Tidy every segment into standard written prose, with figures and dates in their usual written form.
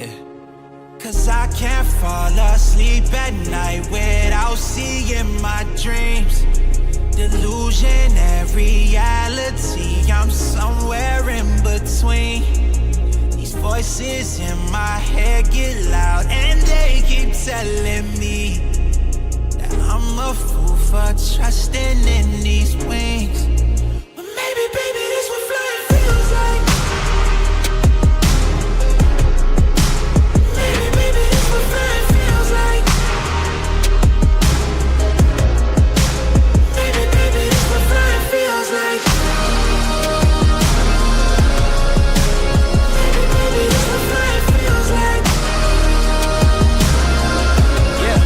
Yeah. Cause I can't fall asleep at night without seeing my dreams. Delusionary reality, I'm somewhere in between. These voices in my head get loud and they keep telling me that I'm a fool for trusting in these wings. But maybe, baby, this what flying feels like. Maybe, baby, this what flying feels like. Maybe, baby, this what flying feels like. Maybe, baby, this what flying feels like. Yeah.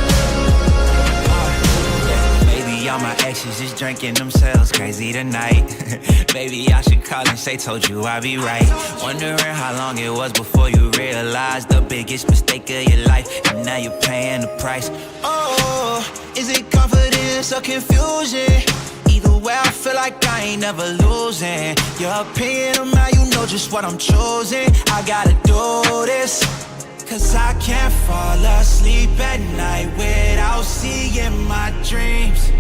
Maybe all my exes just drinking themselves crazy tonight. Maybe I should call and say, told you I'd be right. Wondering how long it was before you realized the biggest mistake of your life, and now you're paying the price. Oh, is it confidence or confusion? Either way, I feel like I ain't never losing. Your opinion of mine, you know just what I'm choosing. I gotta do this, cause I can't fall asleep at night without seeing my dreams.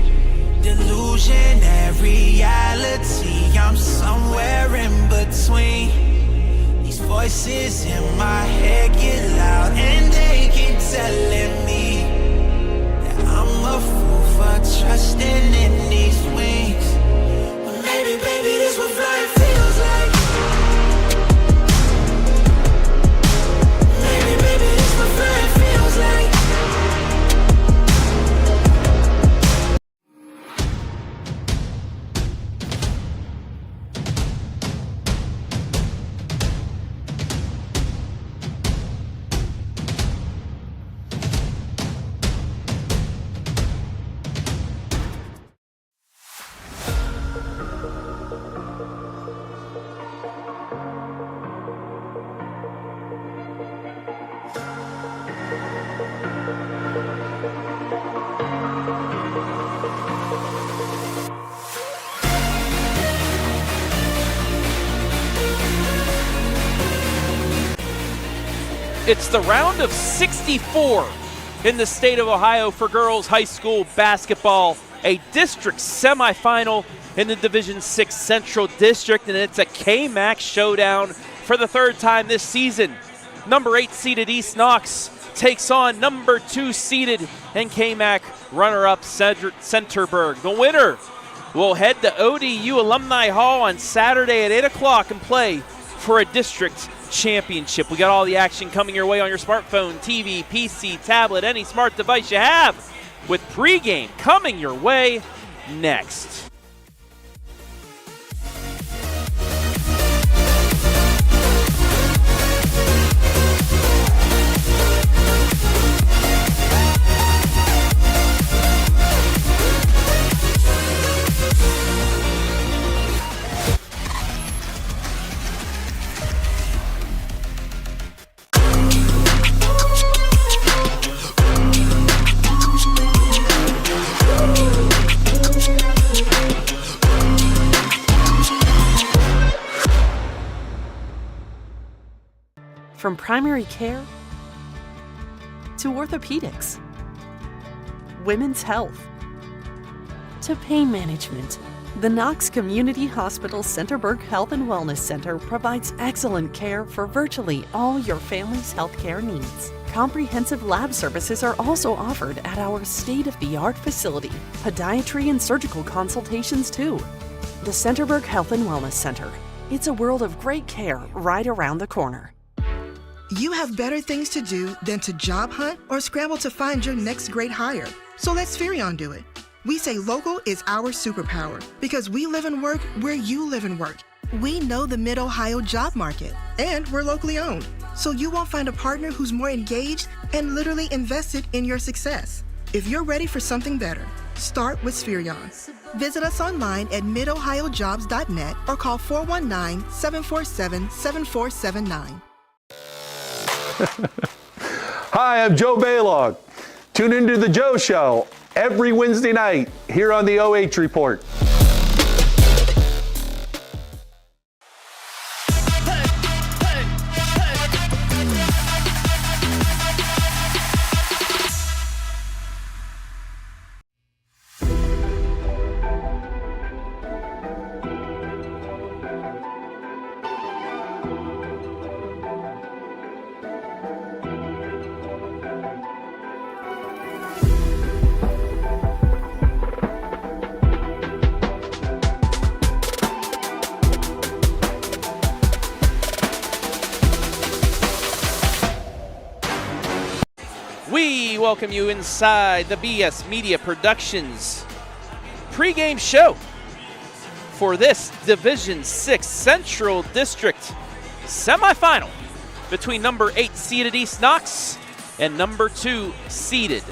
Delusionary reality, I'm somewhere in between. These voices in my head get loud and they keep telling me that I'm a fool for trusting in these wings. But maybe, baby, this what flying feels like. Maybe, baby, this what flying feels like. It's the round of 64 in the state of Ohio for girls high school basketball, a district semifinal in the Division 6 Central District, and it's a KMAC showdown for the third time this season. Number 8 seeded East Knox takes on number 2 seeded and KMAC runner-up Centerburg. The winner will head to ODU Alumni Hall on Saturday at 8 o'clock and play for a district championship. We got all the action coming your way on your smartphone, TV, PC, tablet, any smart device you have, with Pregame coming your way next. From primary care to orthopedics, women's health to pain management, the Knox Community Hospital Centerburg Health and Wellness Center provides excellent care for virtually all your family's healthcare needs. Comprehensive lab services are also offered at our state-of-the-art facility. Podiatry and surgical consultations too. The Centerburg Health and Wellness Center. It's a world of great care right around the corner. You have better things to do than to job hunt or scramble to find your next great hire. So let Spherion do it. We say local is our superpower because we live and work where you live and work. We know the Mid-Ohio job market, and we're locally owned. So you won't find a partner who's more engaged and literally invested in your success. If you're ready for something better, start with Spherion. Visit us online at midohiojobs.net or call 419-747-7479. Hi, I'm Joe Baylog. Tune into The Joe Show every Wednesday night here on the OH Report. We welcome you inside the BS Media Productions pregame show for this Division 6 Central District semifinal between number 8 seeded East Knox and number 2 seeded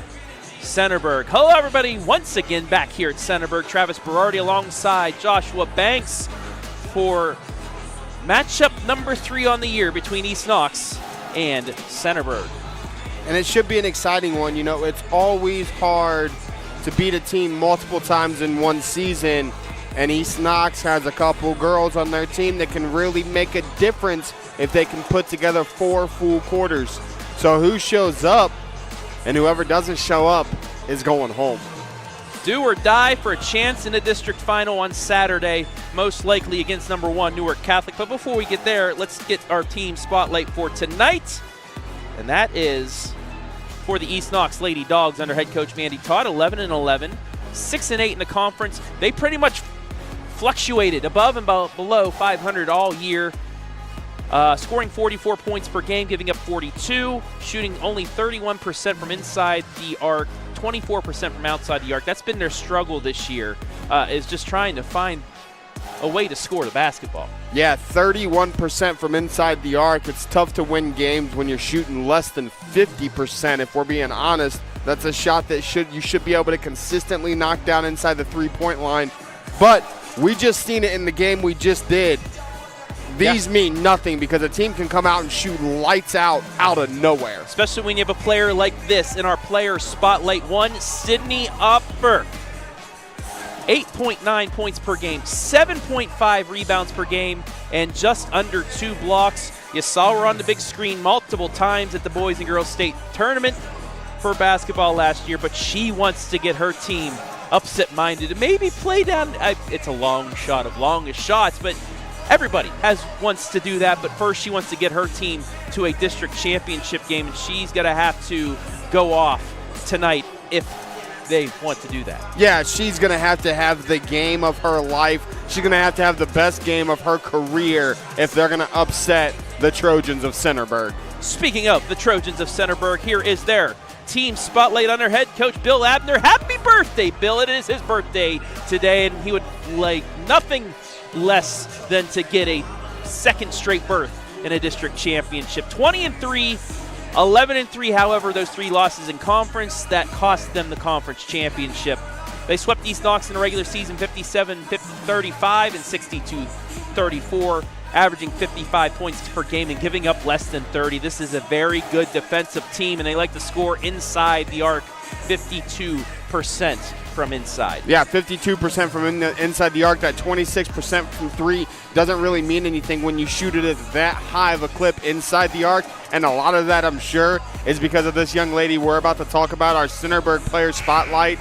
Centerburg. Hello everybody, once again back here at Centerburg. Travis Berardi alongside Joshua Banks for matchup number 3 on the year between East Knox and Centerburg. And it should be an exciting one. You know, it's always hard to beat a team multiple times in one season, and East Knox has a couple girls on their team that can really make a difference if they can put together 4 full quarters. So who shows up and whoever doesn't show up is going home. Do or die for a chance in the district final on Saturday, most likely against number 1 Newark Catholic. But before we get there, let's get our team spotlight for tonight. And that is for the East Knox Lady Dogs under head coach Mandy Todd, 11-11, 6-8 in the conference. They pretty much fluctuated above and below 500 all year, scoring 44 points per game, giving up 42, shooting only 31% from inside the arc, 24% from outside the arc. That's been their struggle this year, is just trying to find a way to score the basketball. Yeah, 31% from inside the arc. It's tough to win games when you're shooting less than 50%. If we're being honest, that's a shot that you should be able to consistently knock down inside the three-point line. But we just seen it in the game we just did. These mean nothing because a team can come out and shoot lights out of nowhere. Especially when you have a player like this in our player spotlight. 1, Sydney Opfor. 8.9 points per game, 7.5 rebounds per game, and just under 2 blocks. You saw her on the big screen multiple times at the Boys and Girls State Tournament for basketball last year, but she wants to get her team upset-minded and maybe play down. It's a long shot of longest shots, but everybody wants to do that. But first, she wants to get her team to a district championship game, and she's going to have to go off tonight if they want to do that. Yeah, she's going to have the game of her life. She's going to have the best game of her career if they're going to upset the Trojans of Centerburg. Speaking of the Trojans of Centerburg, here is their team spotlight under head coach Bill Abner. Happy birthday, Bill. It is his birthday today, and he would like nothing less than to get a second straight berth in a district championship. 20-3. 11-3, however, those 3 losses in conference, that cost them the conference championship. They swept East Knox in the regular season 57-35 and 62-34, averaging 55 points per game and giving up less than 30. This is a very good defensive team, and they like to score inside the arc, 52% from inside. Yeah, 52% from inside the arc. That 26% from 3 doesn't really mean anything when you shoot it at that high of a clip inside the arc. And a lot of that, I'm sure, is because of this young lady we're about to talk about, our Centerburg player spotlight.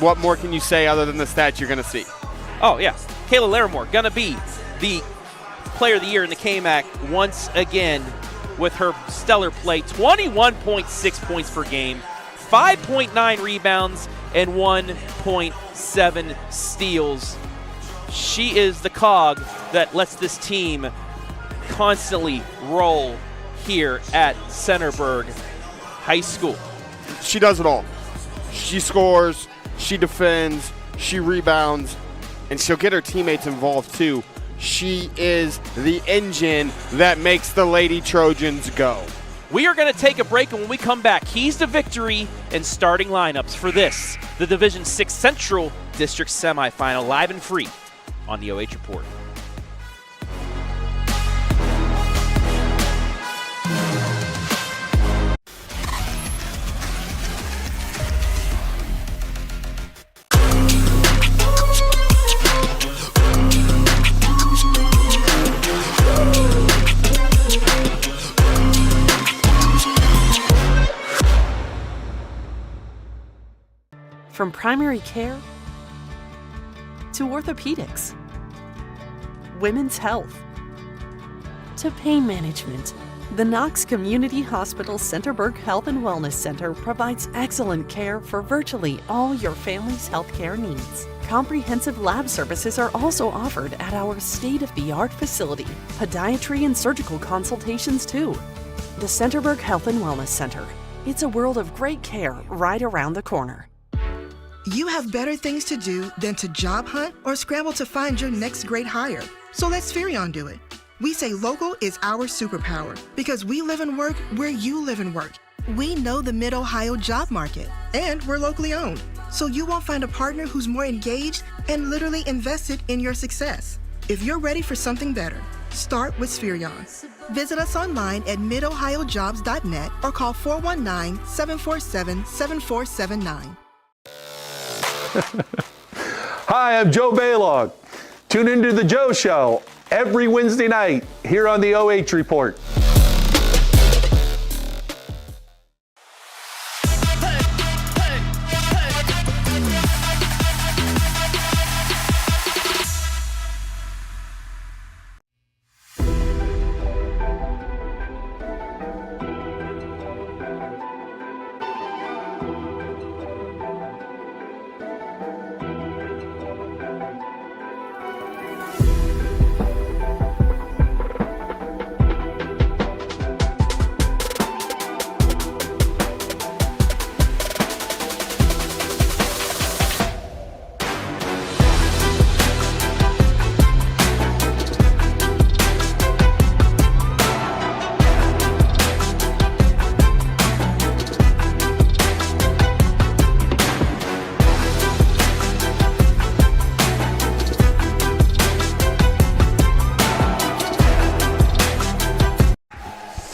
What more can you say other than the stats you're going to see? Oh, yeah. Kayla Larimore going to be the player of the year in the KMAC once again with her stellar play. 21.6 points per game, 5.9 rebounds, and 1.7 steals. She is the cog that lets this team constantly roll here at Centerburg High School. She does it all. She scores, she defends, she rebounds, and she'll get her teammates involved too. She is the engine that makes the Lady Trojans go. We are going to take a break, and when we come back, keys to victory and starting lineups for this, the Division 6 Central District Semifinal, live and free on the OH Report. From primary care to orthopedics, women's health to pain management, the Knox Community Hospital Centerburg Health and Wellness Center provides excellent care for virtually all your family's healthcare needs. Comprehensive lab services are also offered at our state-of-the-art facility. Podiatry and surgical consultations too. The Centerburg Health and Wellness Center. It's a world of great care right around the corner. You have better things to do than to job hunt or scramble to find your next great hire. So let Spherion do it. We say local is our superpower because we live and work where you live and work. We know the Mid-Ohio job market, and we're locally owned. So you won't find a partner who's more engaged and literally invested in your success. If you're ready for something better, start with Spherion. Visit us online at midohiojobs.net or call 419-747-7479. Hi, I'm Joe Baylog. Tune into The Joe Show every Wednesday night here on the OH Report.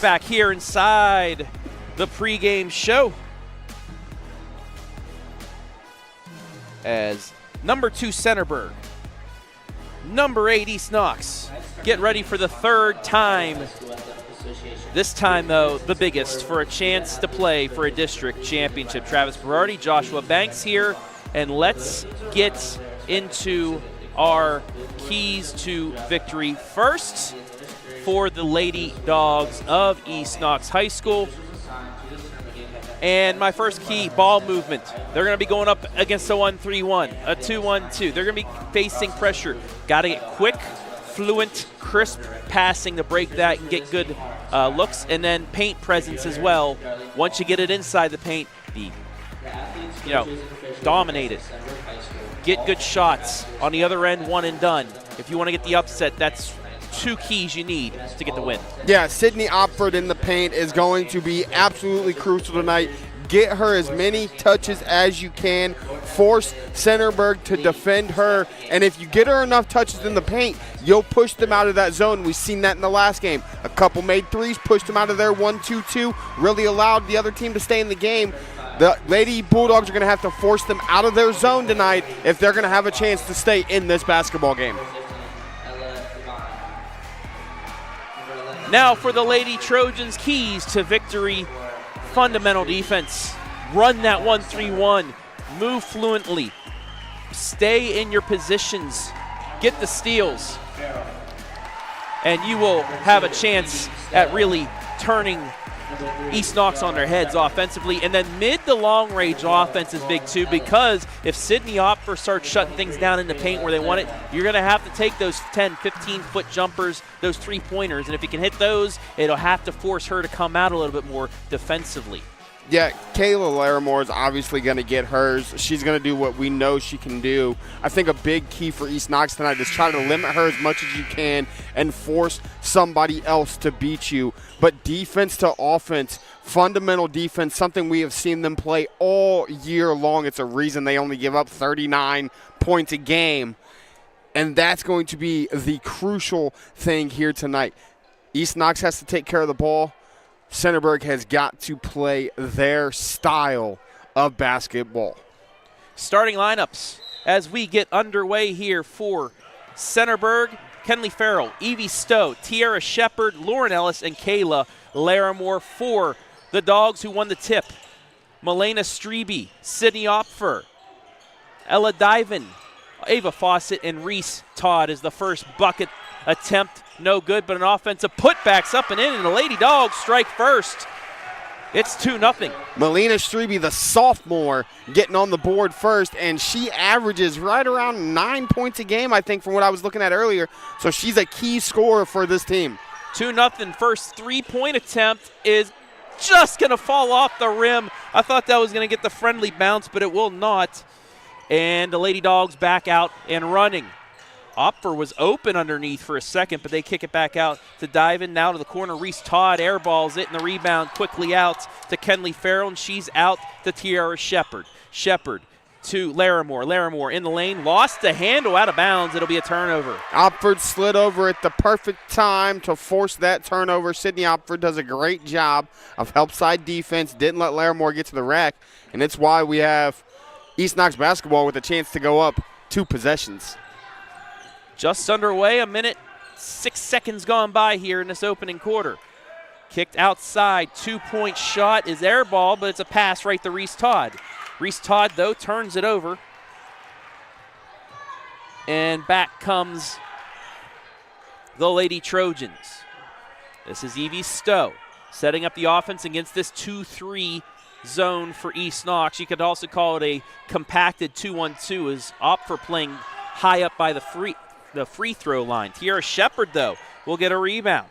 Back here inside the pregame show as number 2 Centerburg, number 8 East Knox get ready for the third time. This time, though, the biggest for a chance to play for a district championship. Travis Berardi, Joshua Banks here, and let's get into our keys to victory first. For the Lady Dogs of East Knox High School. And my first key, ball movement. They're going to be going up against a 1-3-1, a 2-1-2. They're going to be facing pressure. Got to get quick, fluent, crisp passing to break that and get good looks. And then paint presence as well. Once you get it inside the paint, dominate it. Get good shots. On the other end, one and done. If you want to get the upset, that's 2 keys you need to get the win. Yeah, Sydney Opfor in the paint is going to be absolutely crucial tonight. Get her as many touches as you can. Force Centerburg to defend her. And if you get her enough touches in the paint, you'll push them out of that zone. We've seen that in the last game. A couple made threes, pushed them out of their 1-2-2, really allowed the other team to stay in the game. The Lady Bulldogs are going to have to force them out of their zone tonight if they're going to have a chance to stay in this basketball game. Now for the Lady Trojans, keys to victory: fundamental defense. Run that 1-3-1. Move fluently. Stay in your positions. Get the steals. And you will have a chance at really turning East Knox on their heads offensively. And then mid to long range offense is big too, because if Sydney Opfor starts shutting things down in the paint where they want it, you're going to have to take those 10, 15-foot jumpers, those 3-pointers. And if you can hit those, it'll have to force her to come out a little bit more defensively. Yeah, Kayla Larimore is obviously going to get hers. She's going to do what we know she can do. I think a big key for East Knox tonight is try to limit her as much as you can and force somebody else to beat you. But defense to offense, fundamental defense, something we have seen them play all year long. It's a reason they only give up 39 points a game. And that's going to be the crucial thing here tonight. East Knox has to take care of the ball. Centerburg has got to play their style of basketball. Starting lineups as we get underway here for Centerburg: Kenley Farrell, Evie Stowe, Tiara Shepard, Lauren Ellis, and Kayla Larimore. For the Dogs, who won the tip: Milena Strebe, Sydney Opfor, Ella Diven, Ava Fawcett, and Reese Todd is the first bucket attempt. No good, but an offensive putbacks up and in, and the Lady Dogs strike first. It's 2-0. Milena Strebe, the sophomore, getting on the board first, and she averages right around 9 points a game, I think, from what I was looking at earlier. So she's a key scorer for this team. 2-0. First three-point attempt is just going to fall off the rim. I thought that was going to get the friendly bounce, but it will not. And the Lady Dogs back out and running. Opfor was open underneath for a second, but they kick it back out to Diven. Now to the corner. Reese Todd airballs it, and the rebound quickly out to Kenley Farrell, and she's out to Tiara Shepard. Shepard to Larimore. Larimore in the lane. Lost the handle out of bounds. It'll be a turnover. Opford slid over at the perfect time to force that turnover. Sydney Opford does a great job of help side defense. Didn't let Larimore get to the rack, and it's why we have East Knox basketball with a chance to go up 2 possessions. Just underway, a minute, 6 seconds gone by here in this opening quarter. Kicked outside, 2-point shot is air ball, but it's a pass right to Reese Todd. Reese Todd, though, turns it over. And back comes the Lady Trojans. This is Evie Stowe setting up the offense against this 2-3 zone for East Knox. You could also call it a compacted 2-1-2 as Opfor playing high up by the free throw line. Tiara Shepard, though, will get a rebound.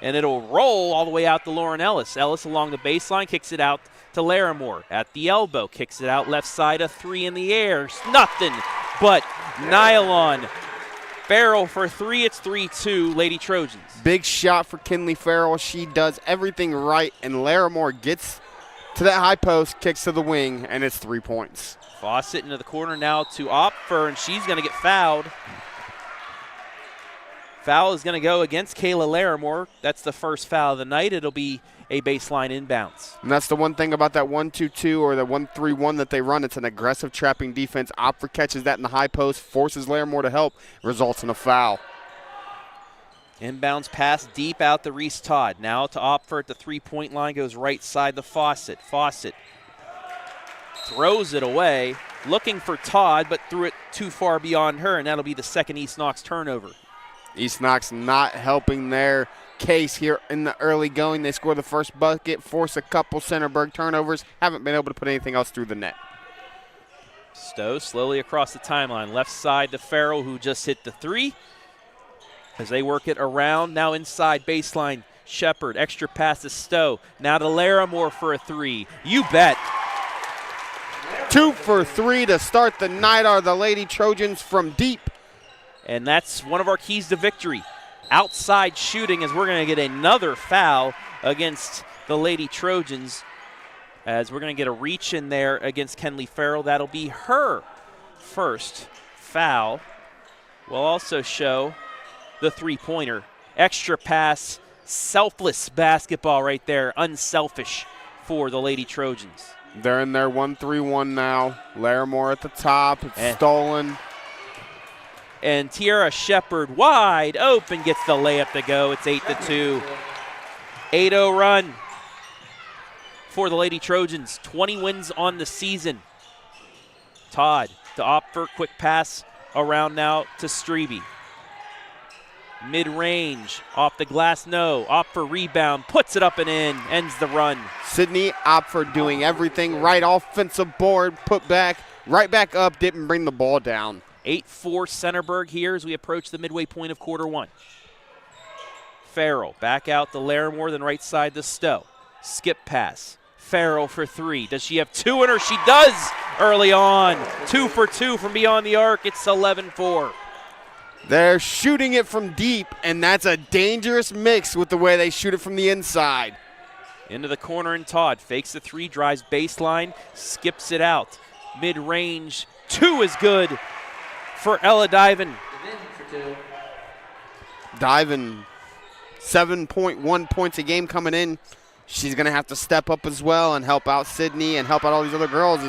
And it'll roll all the way out to Lauren Ellis. Ellis along the baseline, kicks it out to Larimore. At the elbow, kicks it out left side, a 3 in the air. Nothing but nylon. Farrell for 3, it's 3-2, Lady Trojans. Big shot for Kenley Farrell. She does everything right, and Larimore gets to that high post, kicks to the wing, and it's 3 points. Fawcett into the corner now to Opfer, and she's going to get fouled. Foul is going to go against Kayla Larimore. That's the first foul of the night. It'll be a baseline inbounds. And that's the one thing about that 1-2-2 or the 1-3-1 that they run. It's an aggressive trapping defense. Opfer catches that in the high post, forces Larimore to help, results in a foul. Inbounds pass deep out to Reese Todd. Now to Opfer at the three-point line, goes right side to Fawcett. Fawcett throws it away, looking for Todd, but threw it too far beyond her, and that'll be the second East Knox turnover. East Knox not helping their case here in the early going. They score the first bucket, force a couple Centerburg turnovers, haven't been able to put anything else through the net. Stowe slowly across the timeline, left side to Farrell, who just hit the 3. As they work it around, now inside baseline, Shepard, extra pass to Stowe. Now to Larimore for a 3. You bet. 2 for 3 to start the night are the Lady Trojans from deep. And that's one of our keys to victory. Outside shooting, as we're going to get another foul against the Lady Trojans, as we're going to get a reach in there against Kenley Farrell. That'll be her first foul. We'll also show the three-pointer. Extra pass, selfless basketball right there, unselfish for the Lady Trojans. They're in their 1-3-1 now. Larimore at the top, it's stolen. And Tiara Shepard wide open, gets the layup to go. It's 8-2. 8-0 run for the Lady Trojans. 20 wins on the season. Todd to Opfer, quick pass around now to Strebe. Mid-range, off the glass, no. Opfer rebound, puts it up and in, ends the run. Sydney Opfer doing everything right. Offensive board, put back, right back up, didn't bring the ball down. 8-4 Centerburg here as we approach the midway point of quarter one. Farrell back out to Larimore, then right side to Stowe. Skip pass. Farrell for 3. Does she have 2 in her? She does early on. 2 for 2 from beyond the arc. It's 11-4. They're shooting it from deep, and that's a dangerous mix with the way they shoot it from the inside. Into the corner, and Todd fakes the 3, drives baseline, skips it out. Mid-range, 2 is good for Ella Diven. Diven, 7.1 points a game coming in. She's going to have to step up as well and help out Sydney and help out all these other girls.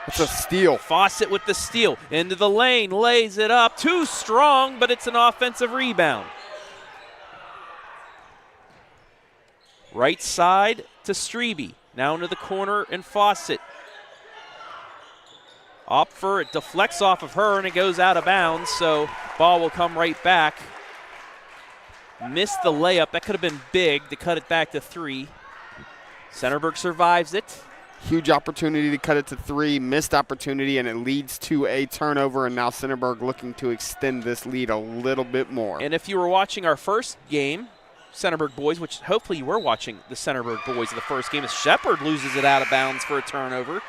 It's a steal. Fawcett with the steal. Into the lane, lays it up. Too strong, but it's an offensive rebound. Right side to Strebe. Now into the corner, and Fawcett. Opfer, it deflects off of her, and it goes out of bounds, so ball will come right back. Missed the layup. That could have been big to cut it back to 3. Centerburg survives it. Huge opportunity to cut it to 3, missed opportunity, and it leads to a turnover, and now Centerburg looking to extend this lead a little bit more. And if you were watching our first game, Centerburg boys, which hopefully you were watching the Centerburg boys in the first game, as Shepherd loses it out of bounds for a turnover.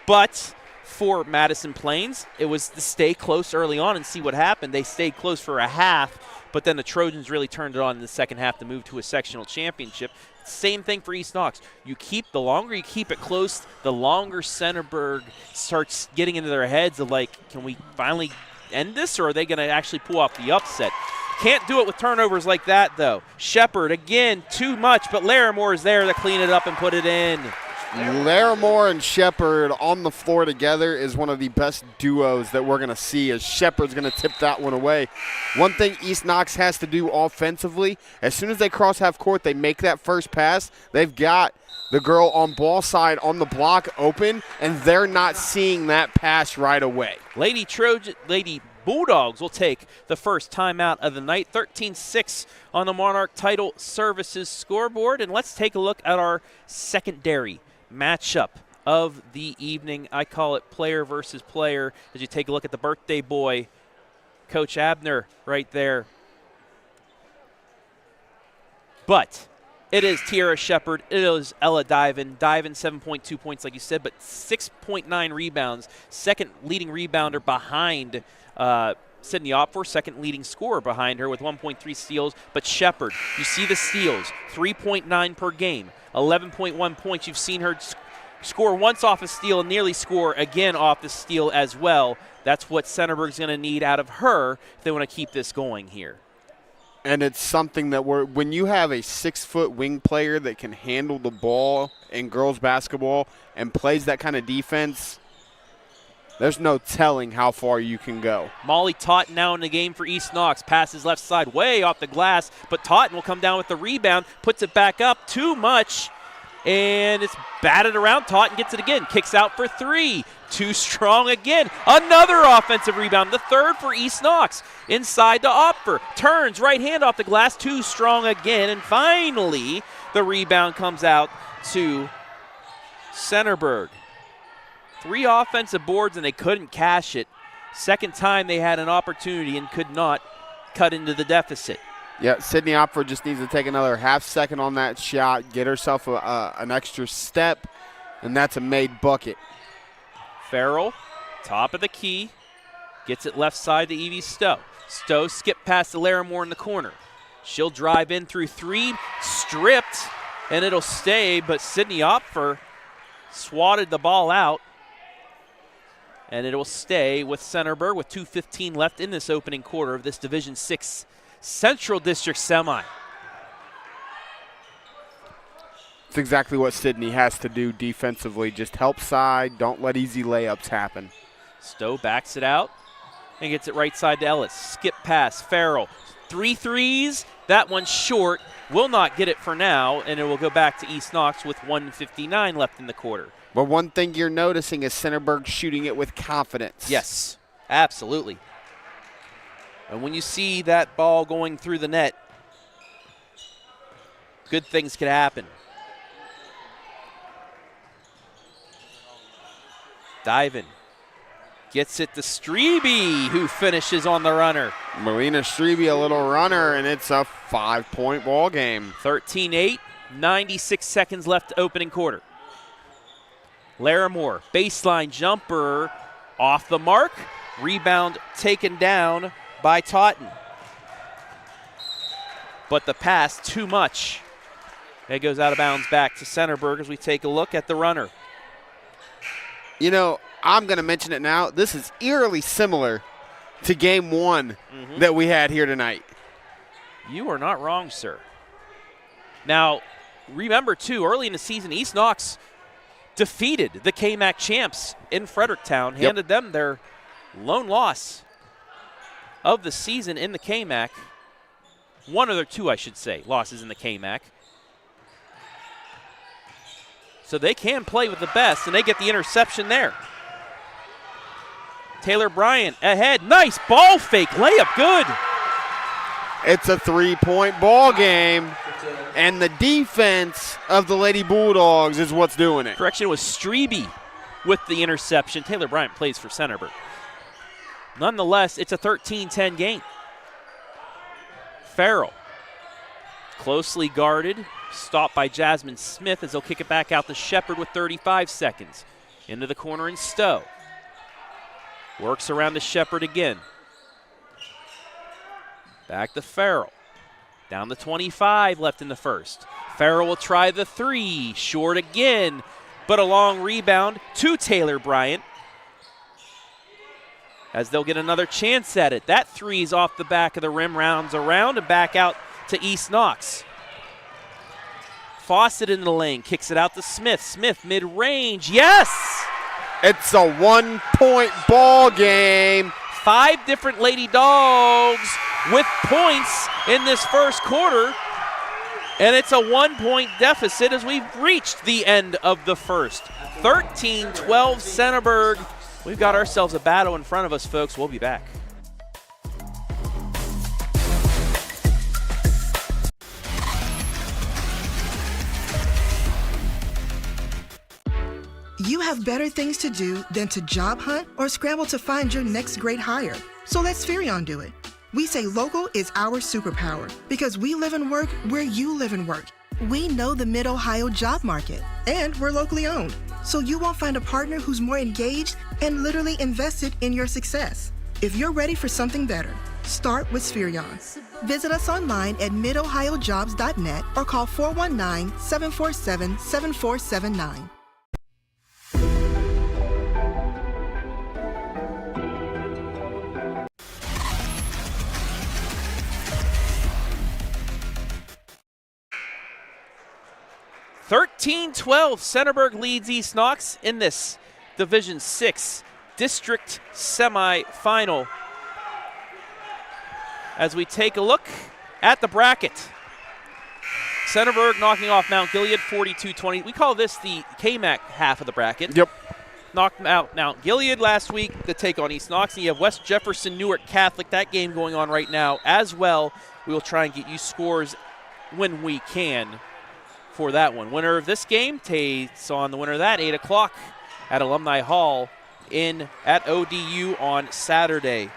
But for Madison Plains, it was to stay close early on and see what happened. They stayed close for a half, but then the Trojans really turned it on in the second half to move to a sectional championship. Same thing for East Knox. The longer you keep it close, the longer Centerburg starts getting into their heads of like, can we finally end this, or are they going to actually pull off the upset? Can't do it with turnovers like that, though. Shepherd, again, too much, but Larimore is there to clean it up and put it in. Larimore and Shepherd on the floor together is one of the best duos that we're going to see, as Shepherd's going to tip that one away. One thing East Knox has to do offensively, as soon as they cross half court, they make that first pass, they've got the girl on ball side on the block open, and they're not seeing that pass right away. Lady Bulldogs will take the first timeout of the night, 13-6 on the Monarch Title Services scoreboard. And let's take a look at our secondary matchup of the evening. I call it player versus player as you take a look at the birthday boy, Coach Abner, right there. But it is Tiara Shepherd. It is Ella Diven. Diven, 7.2 points, like you said, but 6.9 rebounds. Second leading rebounder behind Sydney Opfor, second leading scorer behind her with 1.3 steals. But Shepherd, you see the steals, 3.9 per game, 11.1 points. You've seen her score once off a steal and nearly score again off the steal as well. That's what Centerburg's going to need out of her if they want to keep this going here. And it's something that when you have a 6-foot wing player that can handle the ball in girls basketball and plays that kind of defense, there's no telling how far you can go. Molly Totten now in the game for East Knox. Passes left side way off the glass, but Totten will come down with the rebound, puts it back up too much, and it's batted around. Totten gets it again, kicks out for 3. Too strong again. Another offensive rebound, the third for East Knox. Inside to Opfer. Turns, right hand off the glass, too strong again. And finally, the rebound comes out to Centerburg. 3 offensive boards, and they couldn't cash it. Second time they had an opportunity and could not cut into the deficit. Yeah, Sydney Opfor just needs to take another half second on that shot, get herself an extra step, and that's a made bucket. Farrell, top of the key, gets it left side to Evie Stowe. Stowe skip past to Larimore in the corner. She'll drive in through 3, stripped, and it'll stay, but Sydney Opfer swatted the ball out, and it will stay with Centerburg with 2:15 left in this opening quarter of this Division 6 Central District semi. It's exactly what Sydney has to do defensively. Just help side. Don't let easy layups happen. Stowe backs it out and gets it right side to Ellis. Skip pass, Farrell. 3 threes. That one's short. Will not get it for now, and it will go back to East Knox with 1:59 left in the quarter. But one thing you're noticing is Centerburg shooting it with confidence. Yes, absolutely. And when you see that ball going through the net, good things could happen. Diven gets it to Strebe, who finishes on the runner. Melina Strebe, a little runner, and it's a 5-point ball game. 13-8, 96 seconds left opening quarter. Larimore, baseline jumper, off the mark. Rebound taken down by Totten. But the pass, too much. It goes out of bounds back to Centerburg as we take a look at the runner. You know, I'm going to mention it now. This is eerily similar to Game 1 that we had here tonight. You are not wrong, sir. Now, remember, too, early in the season, East Knox defeated the KMAC champs in Fredericktown, handed them their lone loss of the season in the KMAC. One of their 2, I should say, losses in the KMAC. So they can play with the best, and they get the interception there. Taylor Bryant ahead. Nice ball fake. Layup good. It's a 3-point ball game. And the defense of the Lady Bulldogs is what's doing it. Correction, was Strebe with the interception. Taylor Bryant plays for Centerburg. Nonetheless, it's a 13-10 game. Farrell, closely guarded, stopped by Jasmine Smith as they'll kick it back out to Shepard with 35 seconds. Into the corner and Stowe. Works around to Shepard again. Back to Farrell. Down to 25 left in the first. Farrell will try the three. Short again, but a long rebound to Taylor Bryant as they'll get another chance at it. That three's off the back of the rim, rounds around and back out to East Knox. Fawcett in the lane, kicks it out to Smith. Smith mid-range, yes! It's a 1-point ball game. 5 different Lady Dogs with points in this first quarter, and it's a 1-point deficit as we've reached the end of the first. 13-12 Centerburg. We've got ourselves a battle in front of us, folks. We'll be back. You have better things to do than to job hunt or scramble to find your next great hire. So let Spherion do it. We say local is our superpower because we live and work where you live and work. We know the Mid-Ohio job market, and we're locally owned. So you won't find a partner who's more engaged and literally invested in your success. If you're ready for something better, start with Spherion. Visit us online at midohiojobs.net or call 419-747-7479. Centerburg leads East Knox in this Division 6 District Semifinal. As we take a look at the bracket, Centerburg knocking off Mount Gilead 42-20. We call this the KMAC half of the bracket. Yep. Knocked out Mount Gilead last week to take on East Knox. And you have West Jefferson, Newark Catholic, that game going on right now as well. We will try and get you scores when we can for that one. Winner of this game takes on the winner of that, 8 o'clock at Alumni Hall at ODU on Saturday.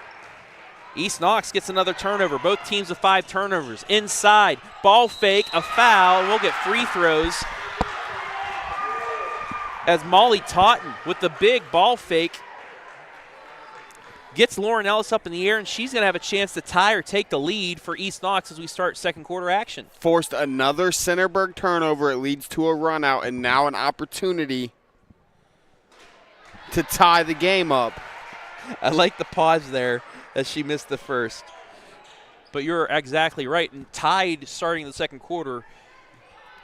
East Knox gets another turnover. Both teams with 5 turnovers. Inside, ball fake, a foul, and we'll get free throws as Molly Totten with the big ball fake gets Lauren Ellis up in the air, and she's going to have a chance to tie or take the lead for East Knox as we start second quarter action. Forced another Centerburg turnover. It leads to a run out, and now an opportunity to tie the game up. I like the pause there as she missed the first. But you're exactly right, and tied starting the second quarter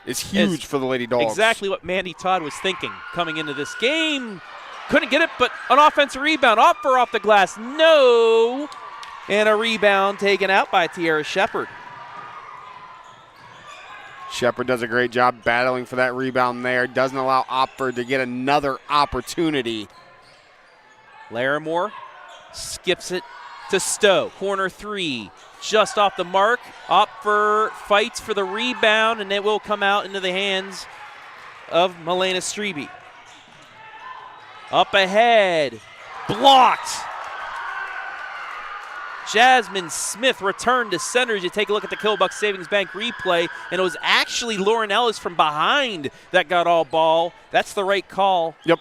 is huge for the Lady Dogs. Exactly what Mandy Todd was thinking coming into this game. Couldn't get it, but an offensive rebound. Opfor off the glass. No. And a rebound taken out by Tiara Shepard. Shepard does a great job battling for that rebound there. Doesn't allow Opfor to get another opportunity. Larimore skips it to Stowe. Corner three. Just off the mark. Opfor fights for the rebound, and it will come out into the hands of Milena Strebe. Up ahead, blocked. Jasmine Smith returned to center. As you take a look at the Killbuck Savings Bank replay, and it was actually Lauren Ellis from behind that got all ball. That's the right call. Yep,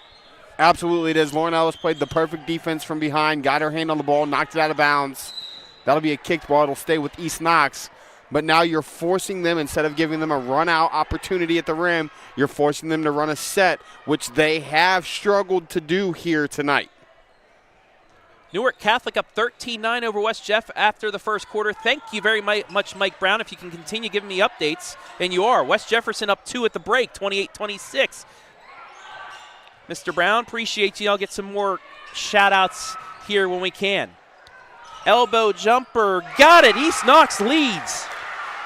absolutely it is. Lauren Ellis played the perfect defense from behind, got her hand on the ball, knocked it out of bounds. That'll be a kicked ball. It'll stay with East Knox. But now you're forcing them, instead of giving them a run-out opportunity at the rim, you're forcing them to run a set, which they have struggled to do here tonight. Newark Catholic up 13-9 over West Jeff after the first quarter. Thank you very much, Mike Brown, if you can continue giving me updates. And you are. West Jefferson up 2 at the break, 28-26. Mr. Brown, appreciate you. I'll get some more shout-outs here when we can. Elbow jumper, got it. East Knox leads.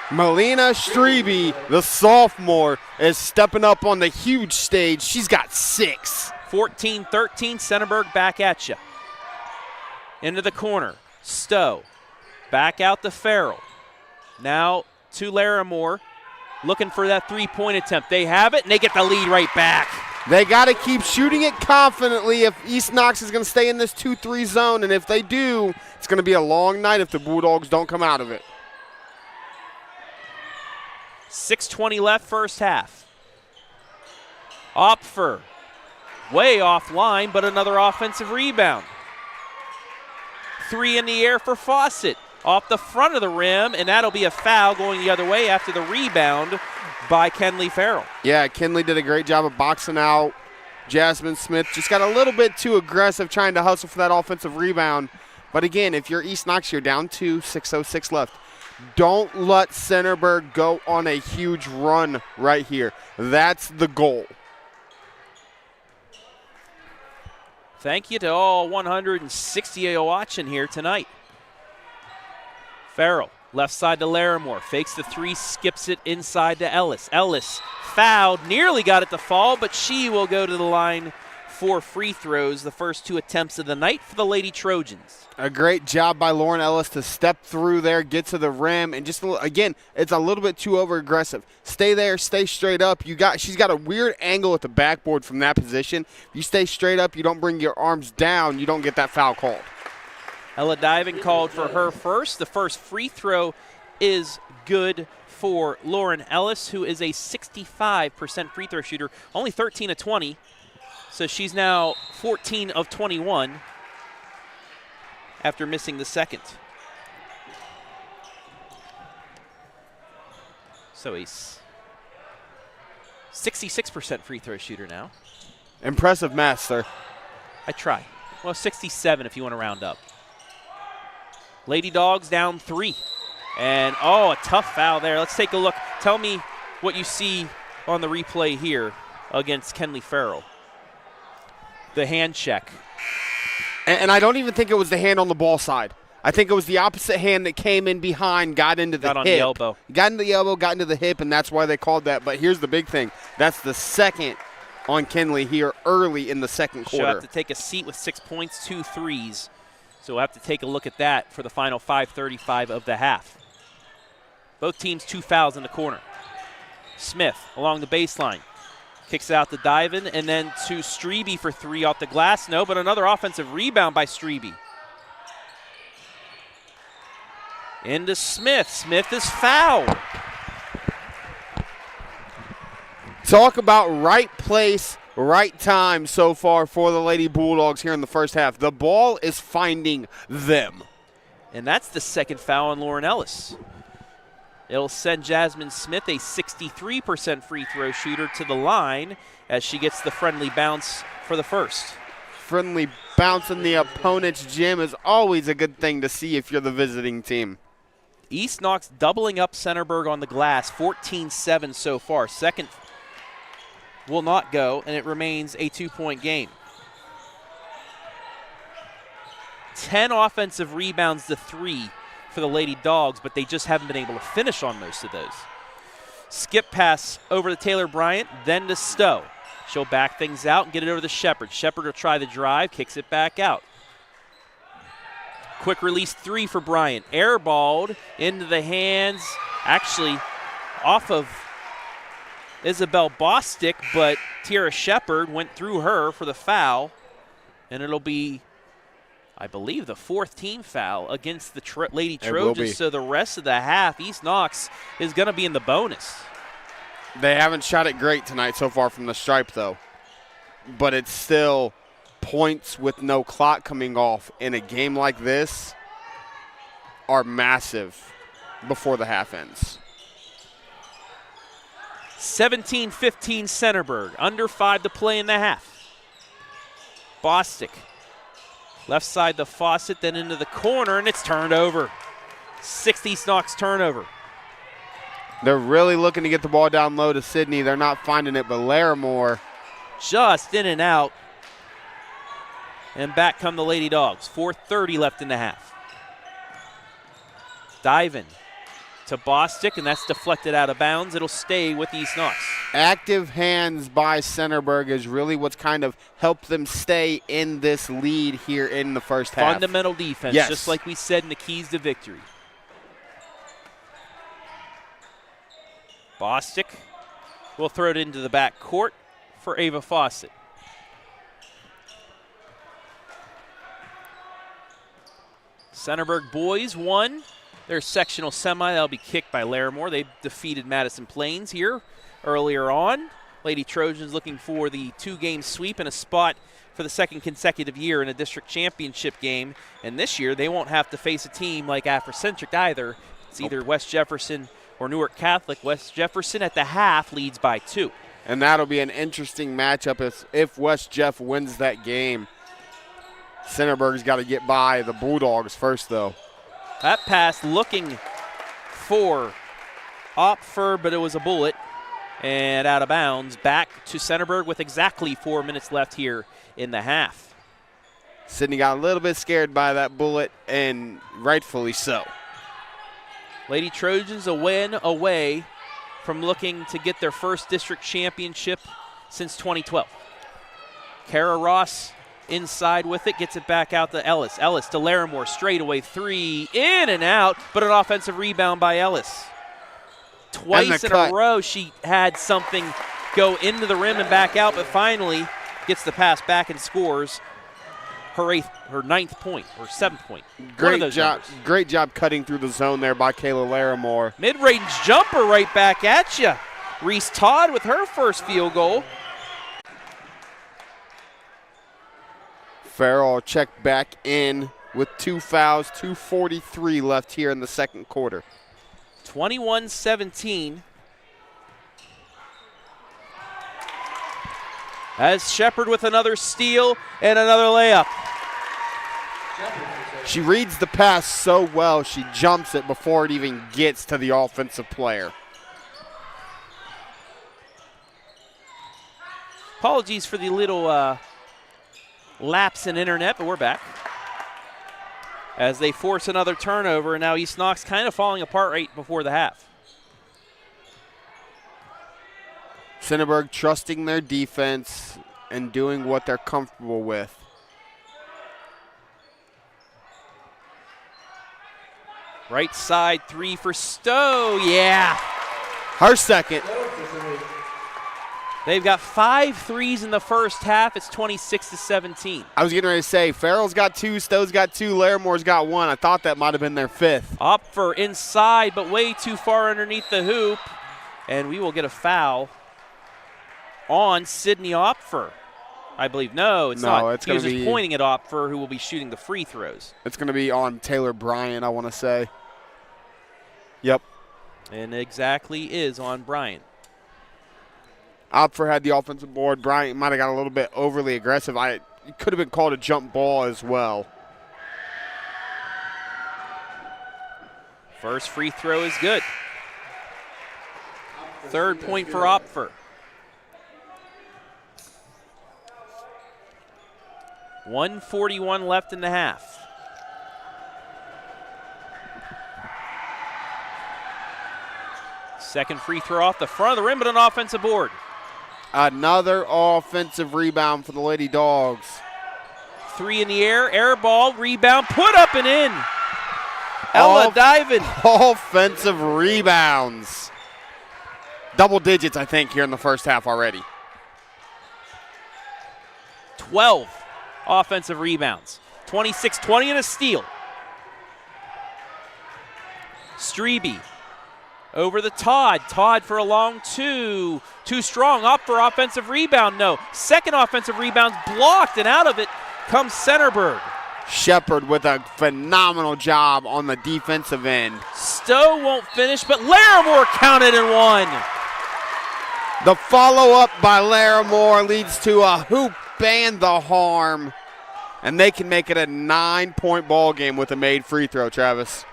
Milena Strebe, the sophomore, is stepping up on the huge stage. She's got 6. 14-13, Centerburg back at you. Into the corner, Stowe. Back out to Farrell. Now to Larimore. looking for that three-point attempt. They have it, and they get the lead right back. They got to keep shooting it confidently if East Knox is going to stay in this 2-3 zone, and if they do, it's going to be a long night if the Bulldogs don't come out of it. 6:20 left, first half. Opfor, way offline, but another offensive rebound. 3 in the air for Fawcett, off the front of the rim, and that'll be a foul going the other way after the rebound by Kenley Farrell. Yeah, Kenley did a great job of boxing out. Jasmine Smith just got a little bit too aggressive trying to hustle for that offensive rebound. But again, if you're East Knox, you're down 2, 6:06 left. Don't let Centerburg go on a huge run right here. That's the goal. Thank you to all 160 watching here tonight. Farrell, left side to Larimore, fakes the 3, skips it inside to Ellis. Ellis fouled, nearly got it to fall, but she will go to the line for free throws, the first 2 attempts of the night for the Lady Trojans. A great job by Lauren Ellis to step through there, get to the rim, and just, again, it's a little bit too over-aggressive. Stay there, stay straight up. She's got a weird angle at the backboard from that position. If you stay straight up, you don't bring your arms down, you don't get that foul called. Ella Diving called for her first. The first free throw is good for Lauren Ellis, who is a 65% free throw shooter, only 13 of 20. So she's now 14 of 21 after missing the second. So he's 66% free throw shooter now. Impressive math, sir. I try. Well, 67 if you want to round up. Lady Dogs down 3. And, a tough foul there. Let's take a look. Tell me what you see on the replay here against Kenley Farrell. The hand check. And I don't even think it was the hand on the ball side. I think it was the opposite hand that came in behind, got into the hip. Got on the elbow. Got into the elbow, got into the hip, and that's why they called that. But here's the big thing. That's the second on Kenley here early in the second quarter. She'll have to take a seat with 6 points, 2 threes. So we'll have to take a look at that for the final 5:35 of the half. Both teams 2 fouls in the corner. Smith along the baseline. Kicks out to Diven, and then to Strebe for 3 off the glass. No, but another offensive rebound by Strebe. Into Smith. Smith is fouled. Talk about right place, right time so far for the Lady Bulldogs here in the first half. The ball is finding them. And that's the second foul on Lauren Ellis. It'll send Jasmine Smith, a 63% free throw shooter, to the line as she gets the friendly bounce for the first. Friendly bounce in the opponent's gym is always a good thing to see if you're the visiting team. East Knox doubling up Centerburg on the glass, 14-7 so far. Second will not go, and it remains a 2-point game. 10 offensive rebounds to 3 for the Lady Dogs, but they just haven't been able to finish on most of those. Skip pass over to Taylor Bryant, then to Stowe. She'll back things out and get it over to Shepard. Shepard will try the drive, kicks it back out. Quick release 3 for Bryant. Airballed into the hands, actually off of Isabel Bostick, but Tierra Shepard went through her for the foul, and it'll be, I believe, the 4th team foul against the Lady Trojans. So the rest of the half, East Knox is going to be in the bonus. They haven't shot it great tonight so far from the stripe, though. But it's still points with no clock coming off in a game like this are massive before the half ends. 17-15 Centerburg, under 5 to play in the half. Bostick, left side to Fawcett, then into the corner, and it's turned over. 6th East Knox turnover. They're really looking to get the ball down low to Sydney. They're not finding it, but Larimore just in and out. And back come the Lady Dogs. 4:30 left in the half. Diving to Bostick, and that's deflected out of bounds. It'll stay with East Knox. Active hands by Centerburg is really what's kind of helped them stay in this lead here in the first half. Fundamental defense, yes, just like we said in the keys to victory. Bostic will throw it into the back court for Ava Fawcett. Centerburg boys won their sectional semi. That'll be kicked by Larimore. They defeated Madison Plains here earlier on. Lady Trojans looking for the 2-game sweep and a spot for the second consecutive year in a district championship game. And this year they won't have to face a team like Afrocentric either. It's either West Jefferson or Newark Catholic. West Jefferson at the half leads by 2. And that'll be an interesting matchup if West Jeff wins that game. Centerburg's got to get by the Bulldogs first, though. That pass looking for Opfor, but it was a bullet. And out of bounds, back to Centerburg with exactly 4 minutes left here in the half. Sydney got a little bit scared by that bullet, and rightfully so. Lady Trojans a win away from looking to get their first district championship since 2012. Kara Ross inside with it, gets it back out to Ellis. Ellis to Larimore, straightaway 3, in and out, but an offensive rebound by Ellis. Twice in a row she had something go into the rim and back out, but finally gets the pass back and scores her ninth point or 7th point. Great job cutting through the zone there by Kayla Larimore. Mid-range jumper right back at you. Reese Todd with her first field goal. Farrell checked back in with 2 fouls, 2:43 left here in the second quarter. 21-17. As Shepard with another steal and another layup. She reads the pass so well, she jumps it before it even gets to the offensive player. Apologies for the little lapse in internet, but we're back. As they force another turnover, and now East Knox kind of falling apart right before the half. Centerburg trusting their defense and doing what they're comfortable with. Right side 3 for Stowe, yeah. Her second. They've got 5 threes in the first half. It's 26-17. I was getting ready to say, Farrell's got 2, Stowe's got 2, Larimore's got 1. I thought that might have been their 5th. Opfor inside, but way too far underneath the hoop. And we will get a foul on Sydney Opfor. I believe. No, it's not. It's he was just pointing at Opfor, who will be shooting the free throws. It's going to be on Taylor Bryant, I want to say. Yep. And exactly is on Bryant. Opfor had the offensive board. Bryant might have got a little bit overly aggressive. It could have been called a jump ball as well. First free throw is good. 3rd point for Opfor. 1:41 left in the half. Second free throw off the front of the rim, but an offensive board. Another offensive rebound for the Lady Dogs. 3 in the air ball, rebound, put up and in. Ella diving. Offensive rebounds. Double digits, I think, here in the first half already. 12 offensive rebounds. 26-20 and a steal. Strebe over the Todd. Todd for a long 2. Too strong. Up for offensive rebound. No. Second offensive rebound blocked, and out of it comes Centerburg. Shepard with a phenomenal job on the defensive end. Stowe won't finish, but Larimore counted and won. The follow-up by Larimore leads to a hoop and the harm, and they can make it a 9-point ball game with a made free throw, Travis.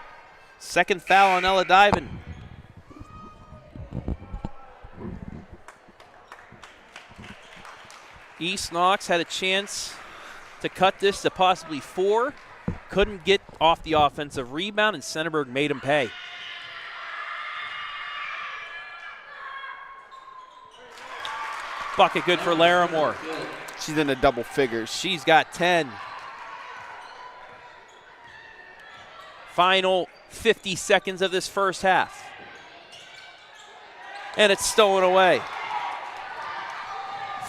Second foul on Ella Diven. East Knox had a chance to cut this to possibly 4. Couldn't get off the offensive rebound, and Centerburg made him pay. Bucket good for Larimore. She's in the double figures. She's got 10. Final 50 seconds of this first half. and it's stolen away.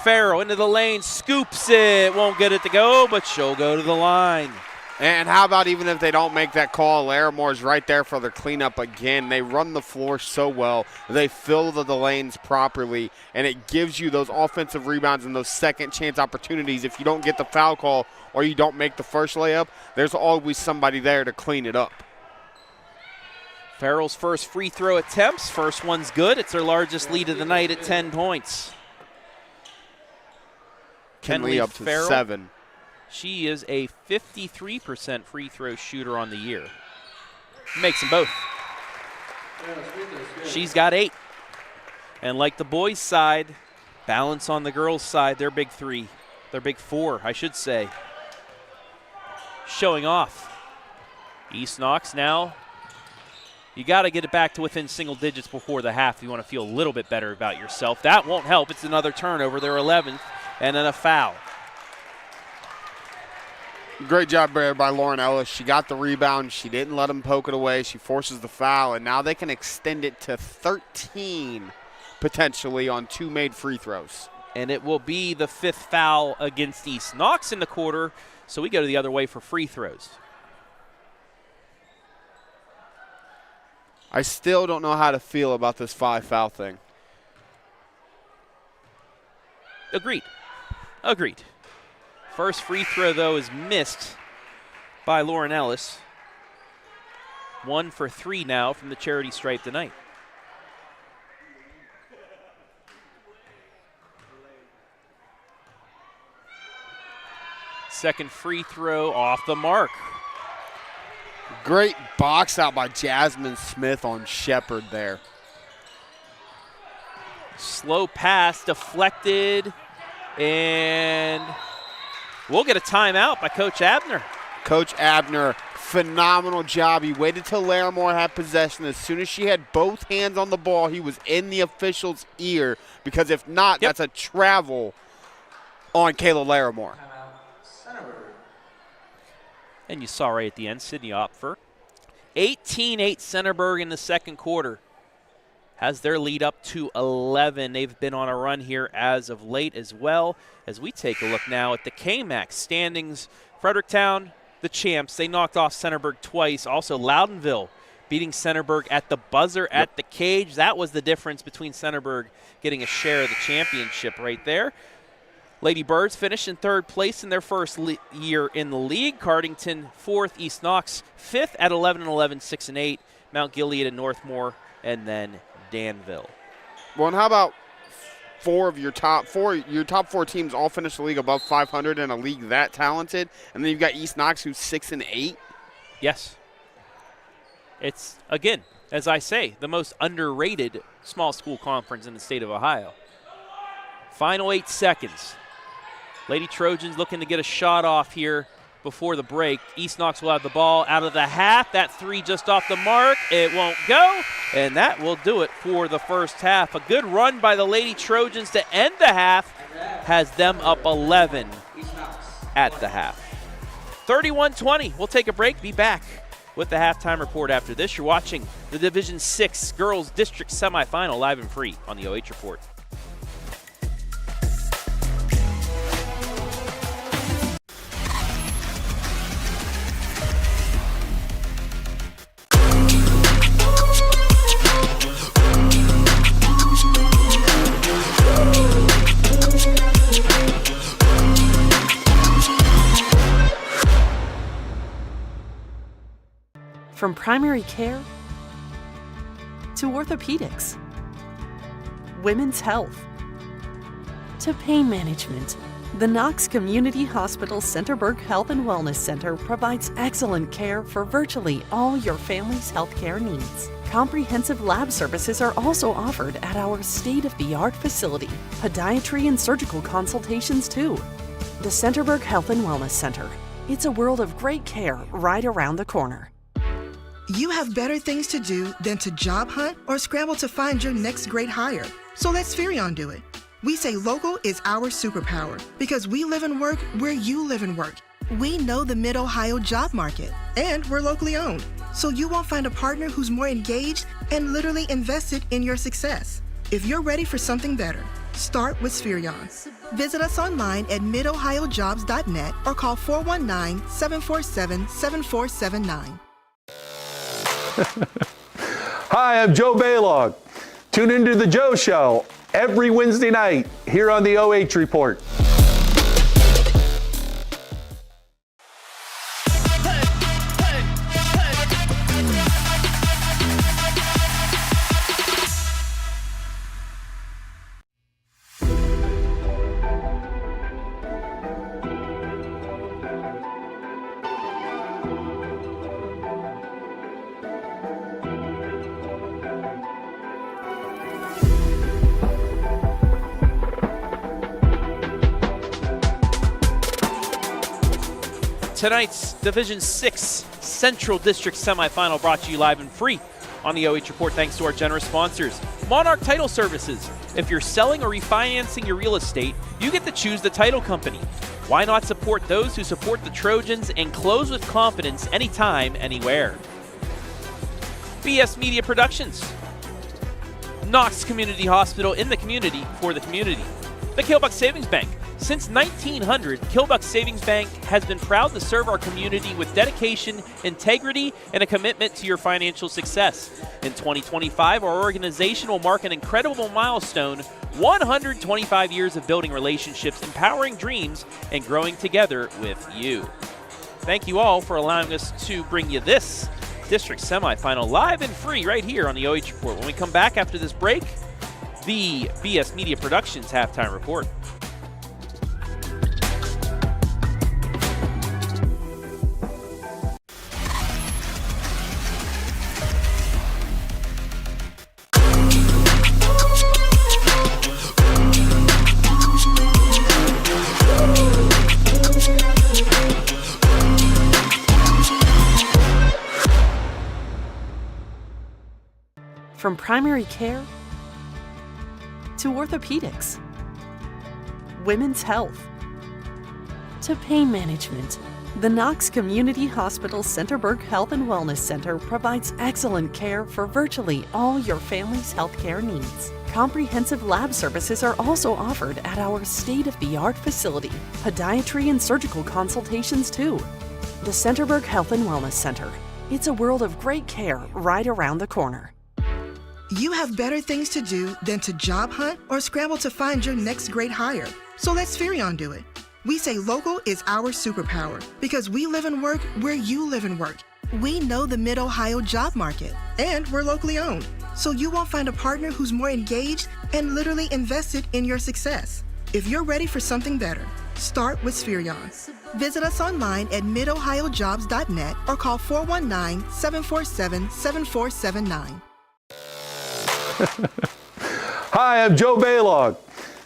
Farrell into the lane, scoops it, won't get it to go, but she'll go to the line. And how about even if they don't make that call, Larimore's right there for the cleanup again. They run the floor so well. They fill the lanes properly, and it gives you those offensive rebounds and those second chance opportunities. If you don't get the foul call or you don't make the first layup, there's always somebody there to clean it up. Farrell's first free throw attempts. First one's good. It's their largest lead of the night at 10 points. Kenley up to Farrell, 7. She is a 53% free throw shooter on the year. Makes them both. She's got 8. And like the boys' side, balance on the girls' side, their big 3. Their big 4, I should say. Showing off. East Knox now. You got to get it back to within single digits before the half if you want to feel a little bit better about yourself. That won't help. It's another turnover, their 11th, and then a foul. Great job by Lauren Ellis. She got the rebound. She didn't let them poke it away. She forces the foul, and now they can extend it to 13 potentially on 2 made free throws. And it will be the 5th foul against East Knox in the quarter, so we go to the other way for free throws. I still don't know how to feel about this 5-foul thing. Agreed. First free throw, though, is missed by Lauren Ellis. 1 for 3 now from the charity stripe tonight. Second free throw off the mark. Great box out by Jasmine Smith on Shepard there. Slow pass, deflected, and we'll get a timeout by Coach Abner. Coach Abner, phenomenal job. He waited till Larimore had possession. As soon as she had both hands on the ball, he was in the official's ear, because if not, that's a travel on Kayla Larimore. And you saw right at the end, Sydney Opfor. 18-8 Centerburg in the second quarter. Has their lead up to 11. They've been on a run here as of late as well. As we take a look now at the KMAX standings. Fredericktown, the champs. They knocked off Centerburg twice. Also Loudonville beating Centerburg at the buzzer at the cage. That was the difference between Centerburg getting a share of the championship right there. Lady Birds finished in 3rd place in their first year in the league. Cardington 4th, East Knox 5th at 11-11, 6-8. Mount Gilead and Northmore, and then Danville. Well, and how about your top four teams all finish the league above 500 in a league that talented, and then you've got East Knox who's 6-8. Yes. It's, again, as I say, the most underrated small school conference in the state of Ohio. Final 8 seconds. Lady Trojans looking to get a shot off here before the break. East Knox will have the ball out of the half. That 3 just off the mark. It won't go, and that will do it for the first half. A good run by the Lady Trojans to end the half has them up 11 at the half. 31-20. We'll take a break. Be back with the halftime report after this. You're watching the Division 6 Girls District Semifinal live and free on the OH Report. From primary care to orthopedics, women's health to pain management, the Knox Community Hospital Centerburg Health and Wellness Center provides excellent care for virtually all your family's healthcare needs. Comprehensive lab services are also offered at our state-of-the-art facility. Podiatry and surgical consultations too. The Centerburg Health and Wellness Center. It's a world of great care right around the corner. You have better things to do than to job hunt or scramble to find your next great hire. So let Spherion do it. We say local is our superpower because we live and work where you live and work. We know the Mid-Ohio job market, and we're locally owned. So you won't find a partner who's more engaged and literally invested in your success. If you're ready for something better, start with Spherion. Visit us online at midohiojobs.net or call 419-747-7479. Hi, I'm Joe Baylog. Tune into The Joe Show every Wednesday night here on the OH Report. Tonight's Division 6 Central District Semifinal brought to you live and free on the OH Report thanks to our generous sponsors. Monarch Title Services. If you're selling or refinancing your real estate, you get to choose the title company. Why not support those who support the Trojans and close with confidence anytime, anywhere? BS Media Productions. Knox Community Hospital in the community for the community. The Killbuck Savings Bank. Since 1900, Killbuck Savings Bank has been proud to serve our community with dedication, integrity, and a commitment to your financial success. In 2025, our organization will mark an incredible milestone, 125 years of building relationships, empowering dreams, and growing together with you. Thank you all for allowing us to bring you this district semifinal live and free right here on the OH Report. When we come back after this break, the BS Media Productions halftime report. From primary care to orthopedics, women's health to pain management, the Knox Community Hospital Centerburg Health and Wellness Center provides excellent care for virtually all your family's healthcare needs. Comprehensive lab services are also offered at our state-of-the-art facility. Podiatry and surgical consultations too. The Centerburg Health and Wellness Center. It's a world of great care right around the corner. You have better things to do than to job hunt or scramble to find your next great hire. So let Spherion do it. We say local is our superpower because we live and work where you live and work. We know the Mid-Ohio job market, and we're locally owned. So you won't find a partner who's more engaged and literally invested in your success. If you're ready for something better, start with Spherion. Visit us online at midohiojobs.net or call 419-747-7479. Hi, I'm Joe Baylog.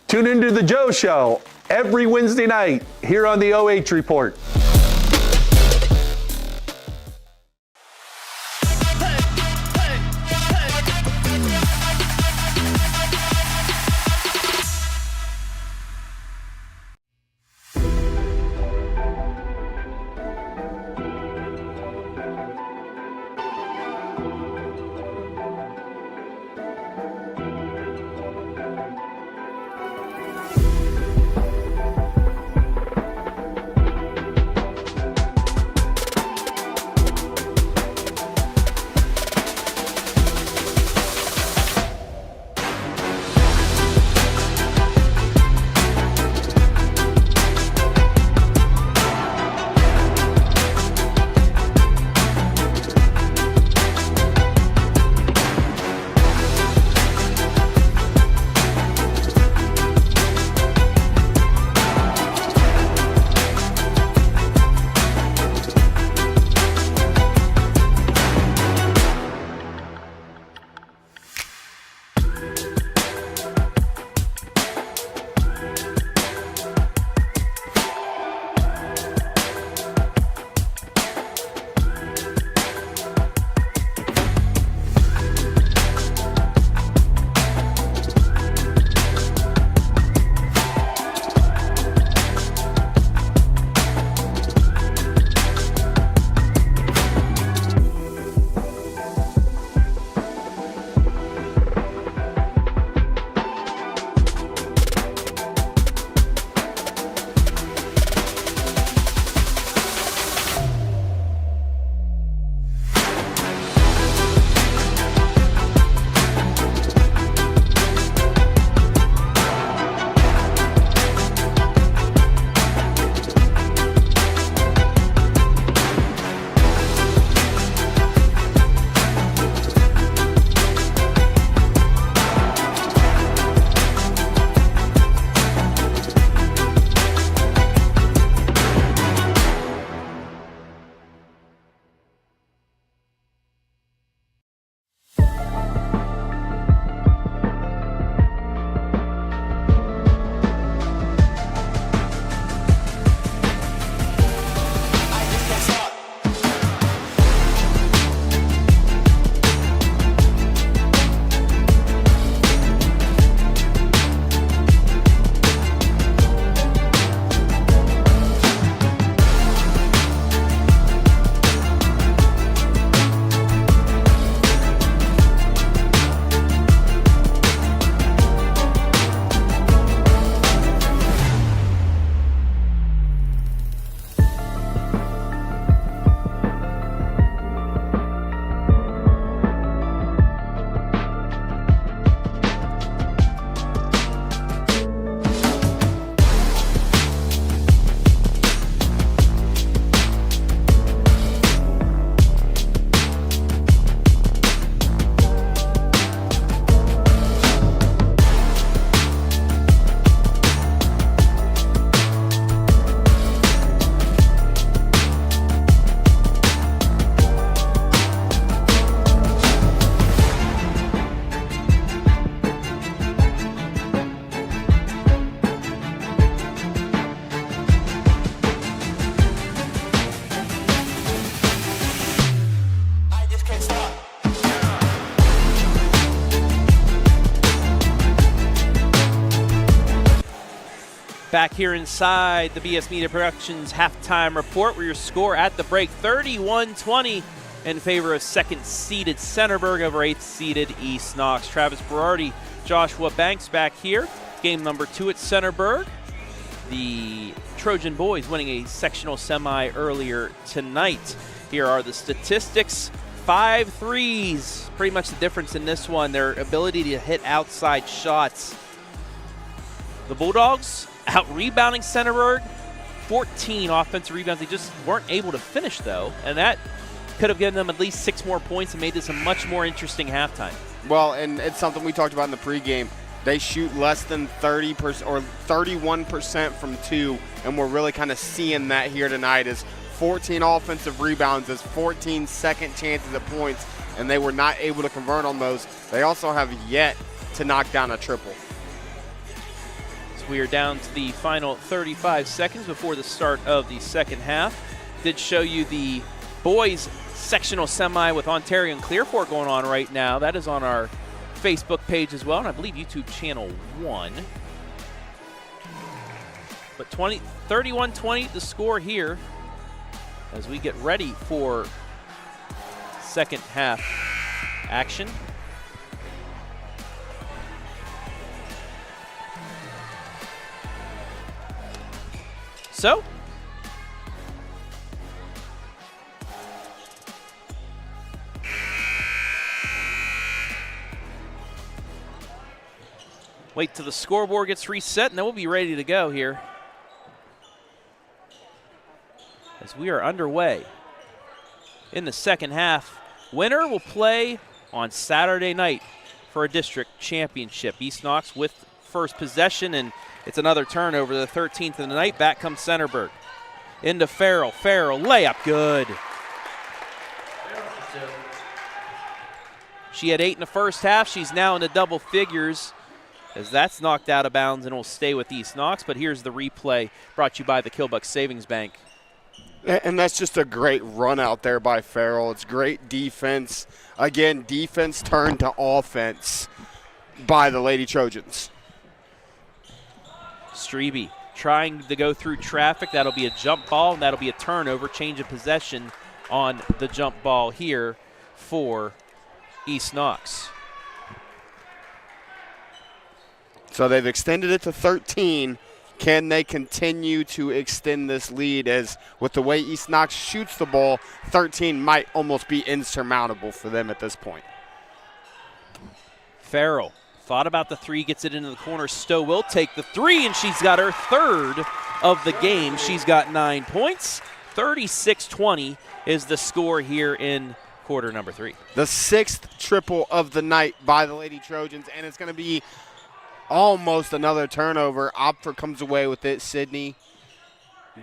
Tune into The Joe Show every Wednesday night here on the OH Report. Back here inside the BS Media Productions halftime report, where your score at the break 31-20 in favor of second-seeded Centerburg over eighth-seeded East Knox. Travis Berardi, Joshua Banks back here. Game number 2 at Centerburg. The Trojan boys winning a sectional semi earlier tonight. Here are the statistics. 5 threes, pretty much the difference in this one, their ability to hit outside shots. The Bulldogs out-rebounding Centerburg, 14 offensive rebounds. They just weren't able to finish, though, and that could have given them at least 6 more points and made this a much more interesting halftime. Well, and it's something we talked about in the pregame. They shoot less than 30% or 31% from 2, and we're really kind of seeing that here tonight as 14 offensive rebounds, as 14 second chances at points, and they were not able to convert on those. They also have yet to knock down a triple. So we are down to the final 35 seconds before the start of the second half. Did show you the boys sectional semi with Ontario and Clear Fork going on right now. That is on our Facebook page as well, and I believe YouTube channel 1. But 31-20 the score here as we get ready for second half action. So, wait till the scoreboard gets reset, and then we'll be ready to go here as we are underway in the second half. Winner will play on Saturday night for a district championship. East Knox with first possession, and it's another turnover, the 13th of the night. Back comes Centerburg. Into Farrell. Farrell, layup, good. She had 8 in the first half. She's now into double figures as that's knocked out of bounds and will stay with East Knox. But here's the replay brought to you by the Killbuck Savings Bank. And that's just a great run out there by Farrell. It's great defense. Again, defense turned to offense by the Lady Trojans. Strebe trying to go through traffic. That'll be a jump ball, and that'll be a turnover. Change of possession on the jump ball here for East Knox. So they've extended it to 13. Can they continue to extend this lead, as with the way East Knox shoots the ball, 13 might almost be insurmountable for them at this point. Farrell thought about the 3, gets it into the corner. Stowe will take the 3, and she's got her 3rd of the game. She's got 9 points. 36-20 is the score here in quarter number 3. The 6th triple of the night by the Lady Trojans, and it's going to be almost another turnover. Opfor comes away with it. Sydney,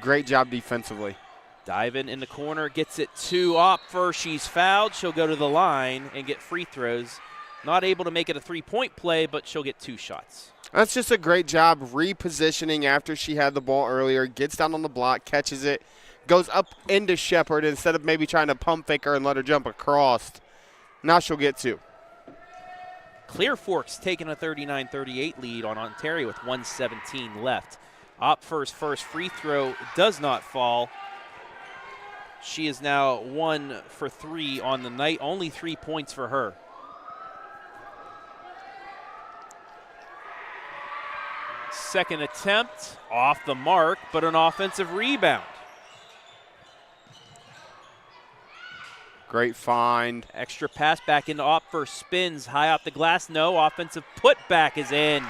great job defensively. Diving in the corner, gets it to Opfor. She's fouled. She'll go to the line and get free throws. Not able to make it a 3-point play, but she'll get 2 shots. That's just a great job repositioning after she had the ball earlier. Gets down on the block, catches it, goes up into Shepard instead of maybe trying to pump fake her and let her jump across. Now she'll get 2. Clear Fork's taking a 39-38 lead on Ontario with 1:17 left. Opfor's first free throw does not fall. She is now 1 for 3 on the night. Only 3 points for her. Second attempt off the mark, but an offensive rebound. Great find. Extra pass back into Opfor, spins high off the glass. No, offensive putback is in.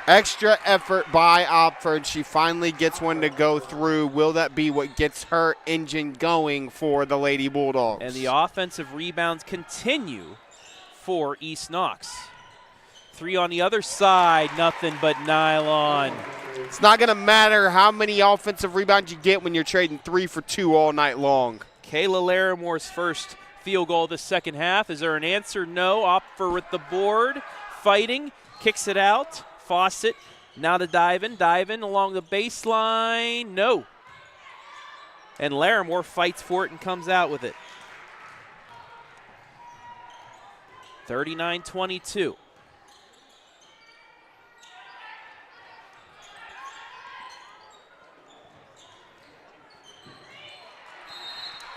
Extra effort by Opfor, and she finally gets one to go through. Will that be what gets her engine going for the Lady Bulldogs? And the offensive rebounds continue for East Knox. 3 on the other side, nothing but nylon. It's not going to matter how many offensive rebounds you get when you're trading 3 for 2 all night long. Kayla Larimore's first field goal of the second half. Is there an answer? No. Opfor with the board, fighting, kicks it out. Fawcett now to Diven along the baseline. No. And Larimore fights for it and comes out with it. 39-22.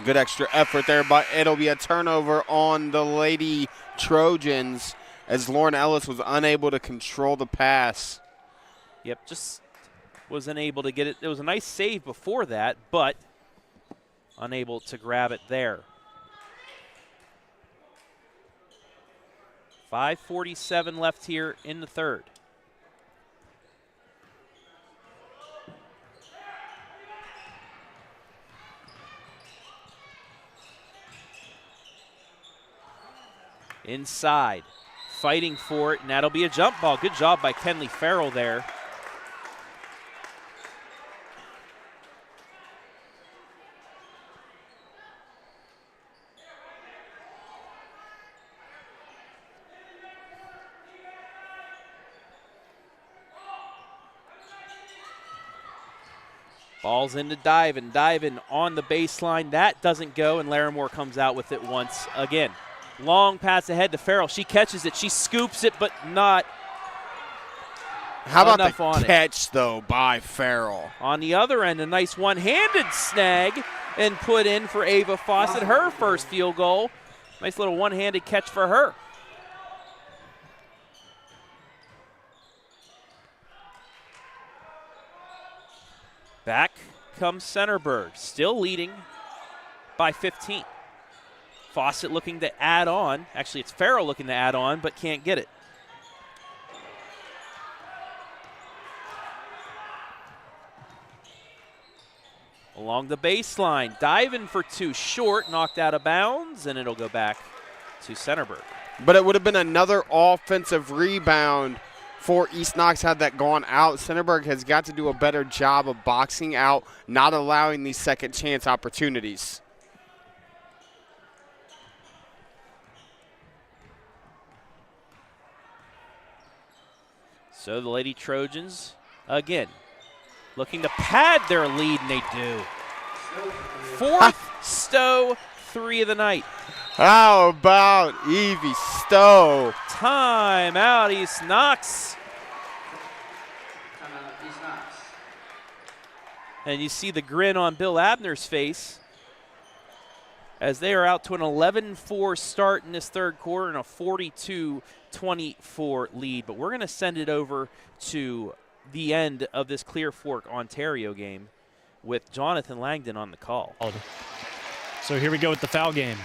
Good extra effort there, but it'll be a turnover on the Lady Trojans as Lauren Ellis was unable to control the pass. Yep, just wasn't able to get it. It was a nice save before that, but unable to grab it there. 5:47 left here in the third. Inside, fighting for it, and that'll be a jump ball. Good job by Kenley Farrell there. Ball's into Divin. Divin on the baseline. That doesn't go, and Larimore comes out with it once again. Long pass ahead to Farrell. She catches it. She scoops it, but not How about enough the on catch, though, by Farrell? On the other end, a nice one-handed snag and put in for Ava Fawcett, her first field goal. Nice little one-handed catch for her. Back comes Centerburg, still leading by 15. Fawcett looking to add on. Actually, it's Farrell looking to add on, but can't get it. Along the baseline, diving for two, short, knocked out of bounds, and it'll go back to Centerburg. But it would have been another offensive rebound for East Knox had that gone out. Centerburg has got to do a better job of boxing out, not allowing these second chance opportunities. So the Lady Trojans, again, looking to pad their lead, and they do. Fourth Stowe 3 of the night. How about Evie Stowe? Time out, East Knox. And you see the grin on Bill Abner's face as they are out to an 11-4 start in this third quarter and a 42-24 lead. But we're going to send it over to the end of this Clear Fork, Ontario game with Jonathan Langdon on the call. So here we go with the foul game.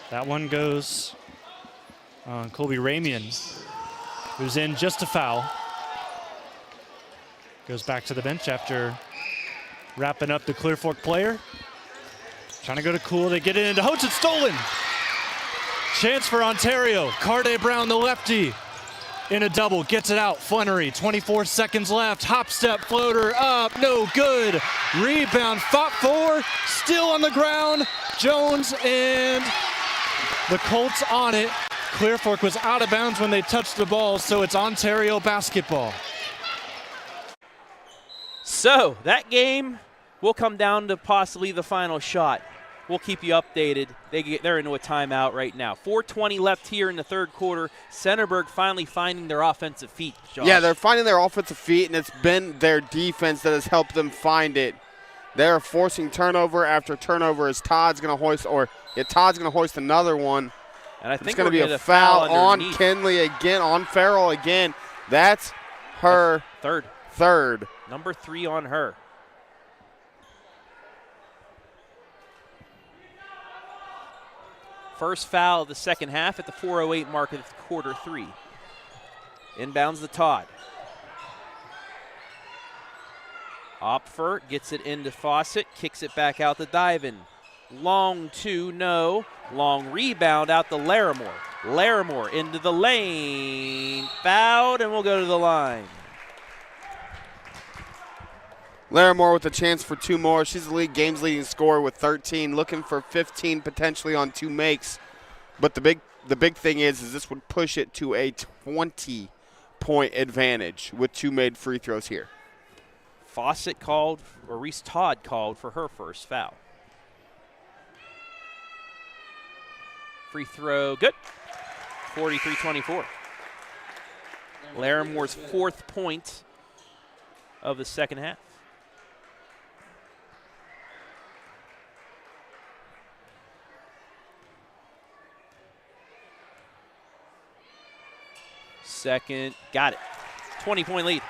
That one goes on Colby Ramian, who's in just a foul. Goes back to the bench after wrapping up the Clear Fork player. Trying to go to Cool. They get it into Hodes. It's stolen. Chance for Ontario. Carday Brown, the lefty, in a double. Gets it out. Flannery, 24 seconds left. Hop step floater up. No good. Rebound. Fought for. Still on the ground. Jones and the Colts on it. Clear Fork was out of bounds when they touched the ball, so it's Ontario basketball. So that game will come down to possibly the final shot. We'll keep you updated. They're into a timeout right now. 4:20 left here in the third quarter. Centerburg finally finding their offensive feet, Josh. Yeah, they're finding their offensive feet, and it's been their defense that has helped them find it. They're forcing turnover after turnover as Todd's going to hoist another one. And I think it's going to be a foul on Kenley again, on Farrell again. That's her third. Number 3 on her. First foul of the second half at the 4:08 mark of quarter 3. Inbounds to Todd. Opfer gets it into Fawcett, kicks it back out to Divin. Long two, no. Long rebound out to Larimore. Larimore into the lane. Fouled, and we'll go to the line. Larimore with a chance for 2 more. She's the game's leading scorer with 13, looking for 15 potentially on 2 makes. But the big thing is this would push it to a 20-point advantage with 2 made free throws here. Fawcett called, or Reese Todd called for her first foul. Free throw, good. 43-24. Larimore's 4th point of the second half. Second, got it. 20-point lead.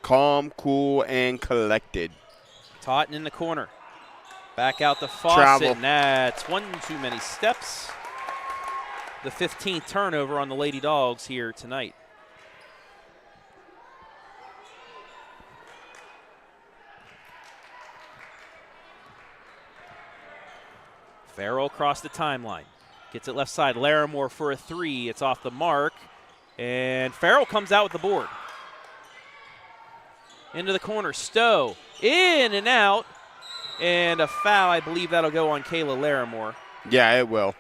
Calm, cool, and collected. Totten in the corner. Back out the Fawcett. Travel. And that's one too many steps. The 15th turnover on the Lady Dogs here tonight. Farrell across the timeline. Gets it left side. Larimore for a three. It's off the mark. And Farrell comes out with the board. Into the corner. Stowe. In and out. And a foul. I believe that'll go on Kayla Larimore. Yeah, it will.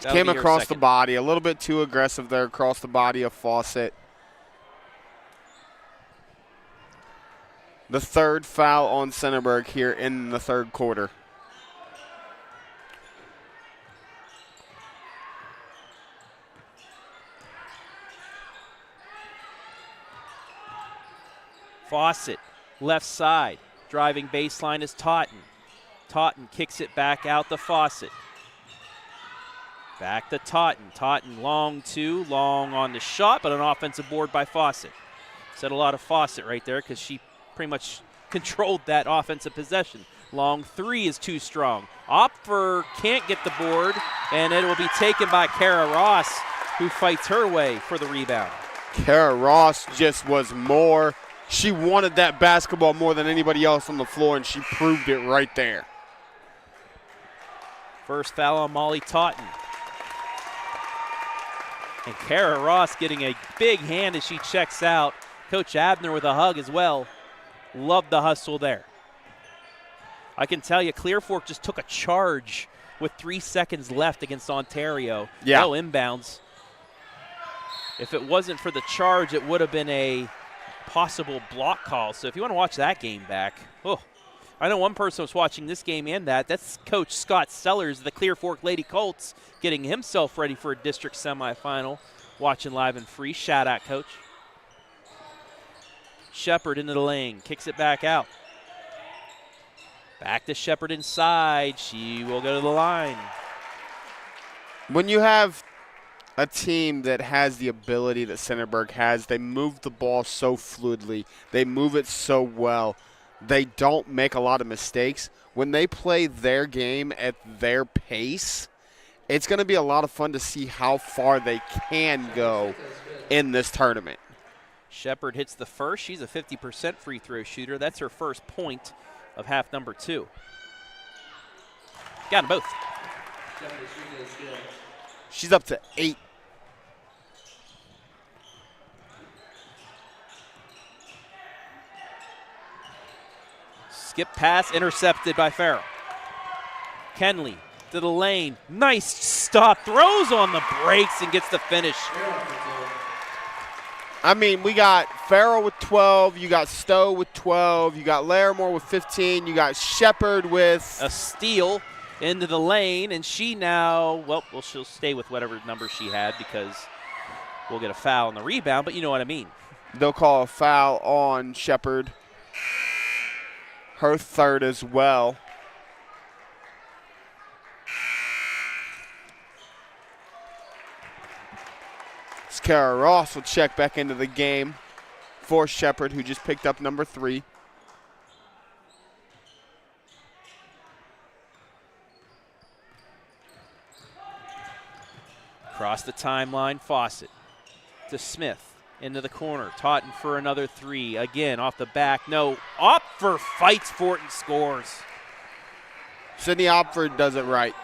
That'll Came be her across the second. body. A little bit too aggressive there across the body of Fawcett. The third foul on Centerburg here in the third quarter. Fawcett, left side. Driving baseline is Totten. Totten kicks it back out to Fawcett. Back to Totten. Totten long two, long on the shot, but an offensive board by Fawcett. Said a lot of Fawcett right there because she pretty much controlled that offensive possession. Long three is too strong. Opfer can't get the board, and it will be taken by Kara Ross, who fights her way for the rebound. Kara Ross just was more. She wanted that basketball more than anybody else on the floor, and she proved it right there. First foul on Molly Totten. And Kara Ross getting a big hand as she checks out. Coach Abner with a hug as well. Loved the hustle there. I can tell you, Clear Fork just took a charge with 3 seconds left against Ontario. Yeah. No inbounds. If it wasn't for the charge, it would have been a possible block call. So if you want to watch that game back, I know one person was watching this game and that. That's Coach Scott Sellers, the Clear Fork Lady Colts, getting himself ready for a district semifinal. Watching live and free. Shout out, Coach. Shepard into the lane. Kicks it back out. Back to Shepard inside. She will go to the line. When you have a team that has the ability that Centerburg has, they move the ball so fluidly. They move it so well. They don't make a lot of mistakes. When they play their game at their pace, it's going to be a lot of fun to see how far they can go in this tournament. Shepard hits the first. She's a 50% free throw shooter. That's her first point of half number 2. Got them both. She's up to 8. Skip pass intercepted by Farrell. Kenley to the lane. Nice stop. Throws on the brakes and gets the finish. I mean, we got Farrell with 12. You got Stowe with 12. You got Larimore with 15. You got Shepard with A steal into the lane, and she now, she'll stay with whatever number she had because we'll get a foul on the rebound, but you know what I mean. They'll call a foul on Shepard. Her third as well. Kara Ross will check back into the game for Shepard, who just picked up number 3. Across the timeline, Fawcett to Smith into the corner. Totten for another 3. Again, off the back. No, Opfer fights for it and scores. Sydney Opfor does it right.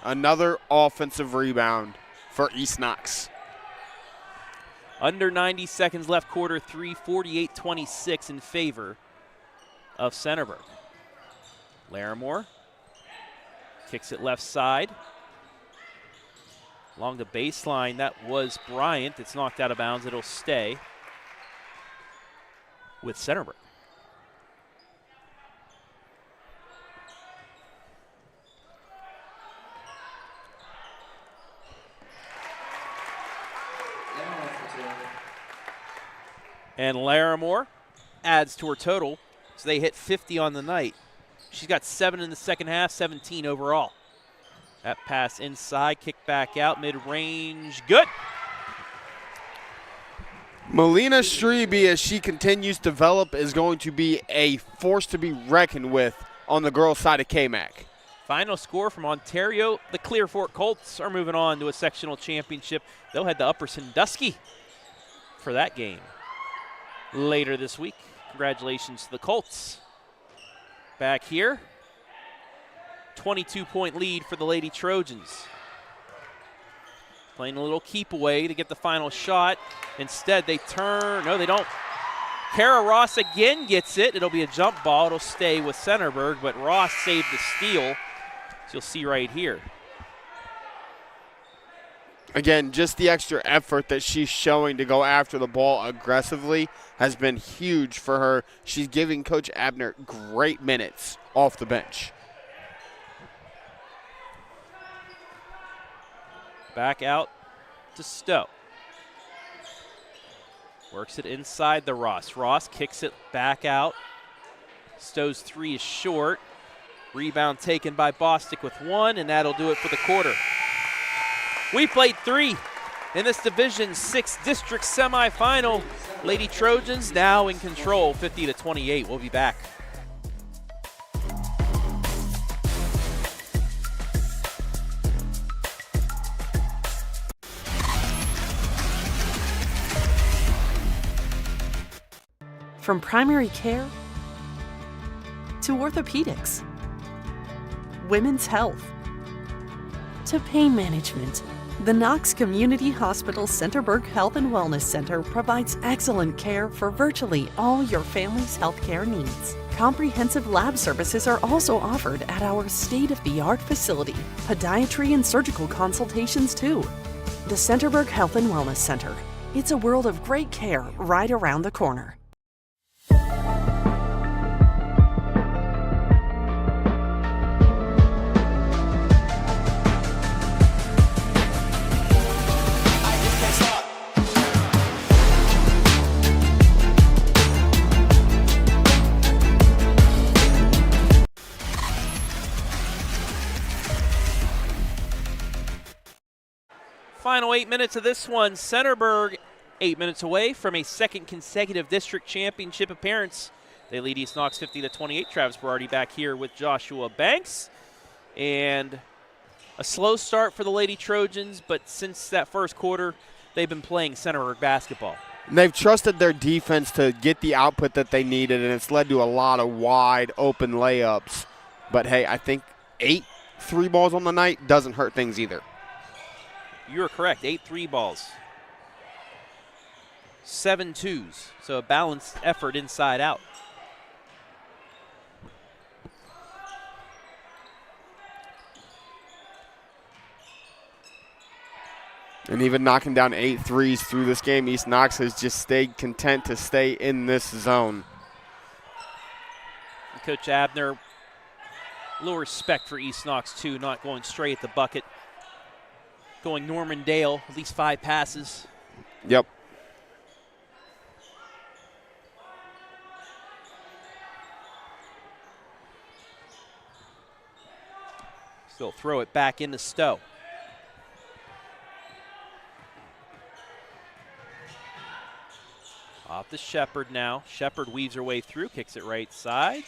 Another offensive rebound for East Knox. Under 90 seconds left, quarter 3, 48-26 in favor of Centerburg. Larimore kicks it left side. Along the baseline, that was Bryant. It's knocked out of bounds. It'll stay with Centerburg. And Larimore adds to her total, so they hit 50 on the night. She's got 7 in the second half, 17 overall. That pass inside, kick back out, mid-range, good. Melina Strebe, as she continues to develop, is going to be a force to be reckoned with on the girls' side of KMAC. Final score from Ontario. The Clear Fork Colts are moving on to a sectional championship. They'll head to Upper Sandusky for that game later this week. Congratulations to the Colts. Back here, 22-point lead for the Lady Trojans. Playing a little keep away to get the final shot. Instead, they turn. No, they don't. Kara Ross again gets it. It'll be a jump ball. It'll stay with Centerburg, but Ross saved the steal. So you'll see right here. Again, just the extra effort that she's showing to go after the ball aggressively has been huge for her. She's giving Coach Abner great minutes off the bench. Back out to Stowe. Works it inside the Ross. Ross kicks it back out. Stowe's 3 is short. Rebound taken by Bostic with 1, and that'll do it for the quarter. We played 3 in this Division 6 district semifinal. Lady Trojans now in control, 50-28. We'll be back. From primary care to orthopedics, women's health to pain management, the Knox Community Hospital Centerburg Health and Wellness Center provides excellent care for virtually all your family's healthcare needs. Comprehensive lab services are also offered at our state-of-the-art facility. Podiatry and surgical consultations too. The Centerburg Health and Wellness Center. It's a world of great care right around the corner. Final 8 minutes of this one. Centerburg 8 minutes away from a second consecutive district championship appearance. They lead East Knox 50-28. Travis Berardi back here with Joshua Banks. And a slow start for the Lady Trojans, but since that first quarter, they've been playing Centerburg basketball. And they've trusted their defense to get the output that they needed, and it's led to a lot of wide open layups. But, hey, I think 8 3 balls on the night doesn't hurt things either. You're correct, 8 3 balls. 7 twos, so a balanced effort inside out. And even knocking down 8 threes through this game, East Knox has just stayed content to stay in this zone. And Coach Abner, a little respect for East Knox too, not going straight at the bucket. Going Norman Dale, at least 5 passes. Yep. Still throw it back into Stowe. Off to Shepard now. Shepard weaves her way through, kicks it right side,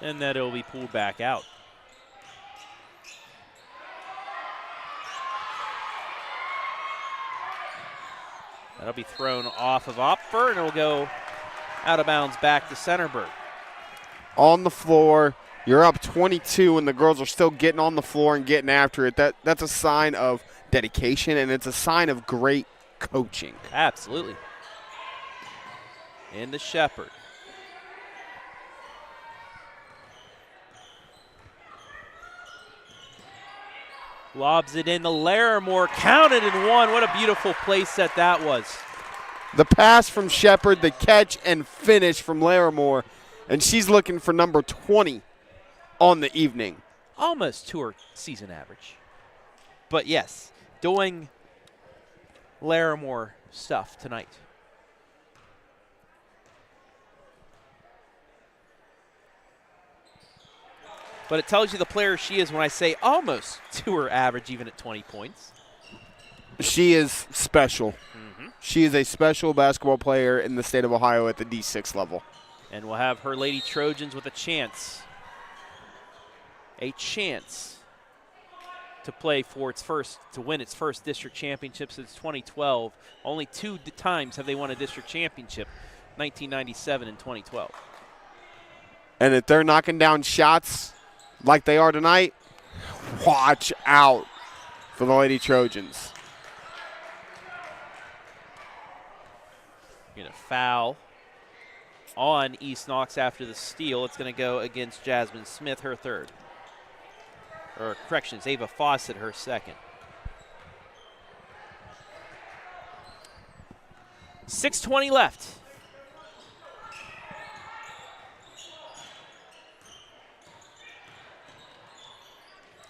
and then it'll be pulled back out. That'll be thrown off of Opfer, and it'll go out of bounds back to Centerburg. On the floor, you're up 22, and the girls are still getting on the floor and getting after it. That's a sign of dedication, and it's a sign of great coaching. Absolutely. Into Shepard. Lobs it into Larimore, counted and one. What a beautiful play set that was. The pass from Shepard, the catch and finish from Larimore, and she's looking for number 20 on the evening. Almost to her season average. But yes, doing Larimore stuff tonight. But it tells you the player she is when I say almost to her average, even at 20 points. She is special. She is a special basketball player in the state of Ohio at the D6 level. And we'll have her Lady Trojans with a chance to play for to win its first district championship since 2012. Only 2 times have they won a district championship, 1997 and 2012. And if they're knocking down shots like they are tonight, watch out for the Lady Trojans. Going to foul on East Knox after the steal. It's going to go against Jasmine Smith, her third. Or corrections, Ava Fawcett, her second. 6:20 left.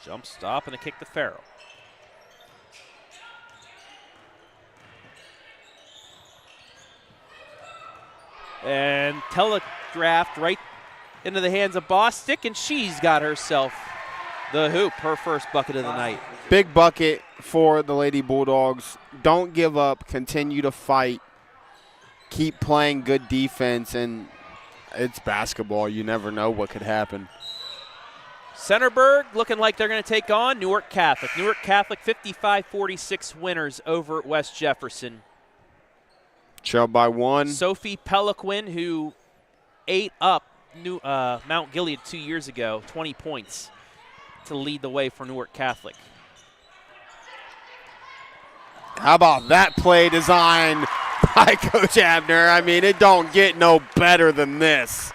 Jump stop and a kick to Farrell. And telegraphed right into the hands of Bostic, and she's got herself the hoop, her first bucket of the night. Big bucket for the Lady Bulldogs. Don't give up. Continue to fight. Keep playing good defense, and it's basketball. You never know what could happen. Centerburg looking like they're going to take on Newark Catholic. Newark Catholic 55-46 winners over West Jefferson. Trailed by 1. Sophie Peliquin, who ate up Mount Gilead 2 years ago, 20 points to lead the way for Newark Catholic. How about that play design by Coach Abner? I mean, it don't get no better than this.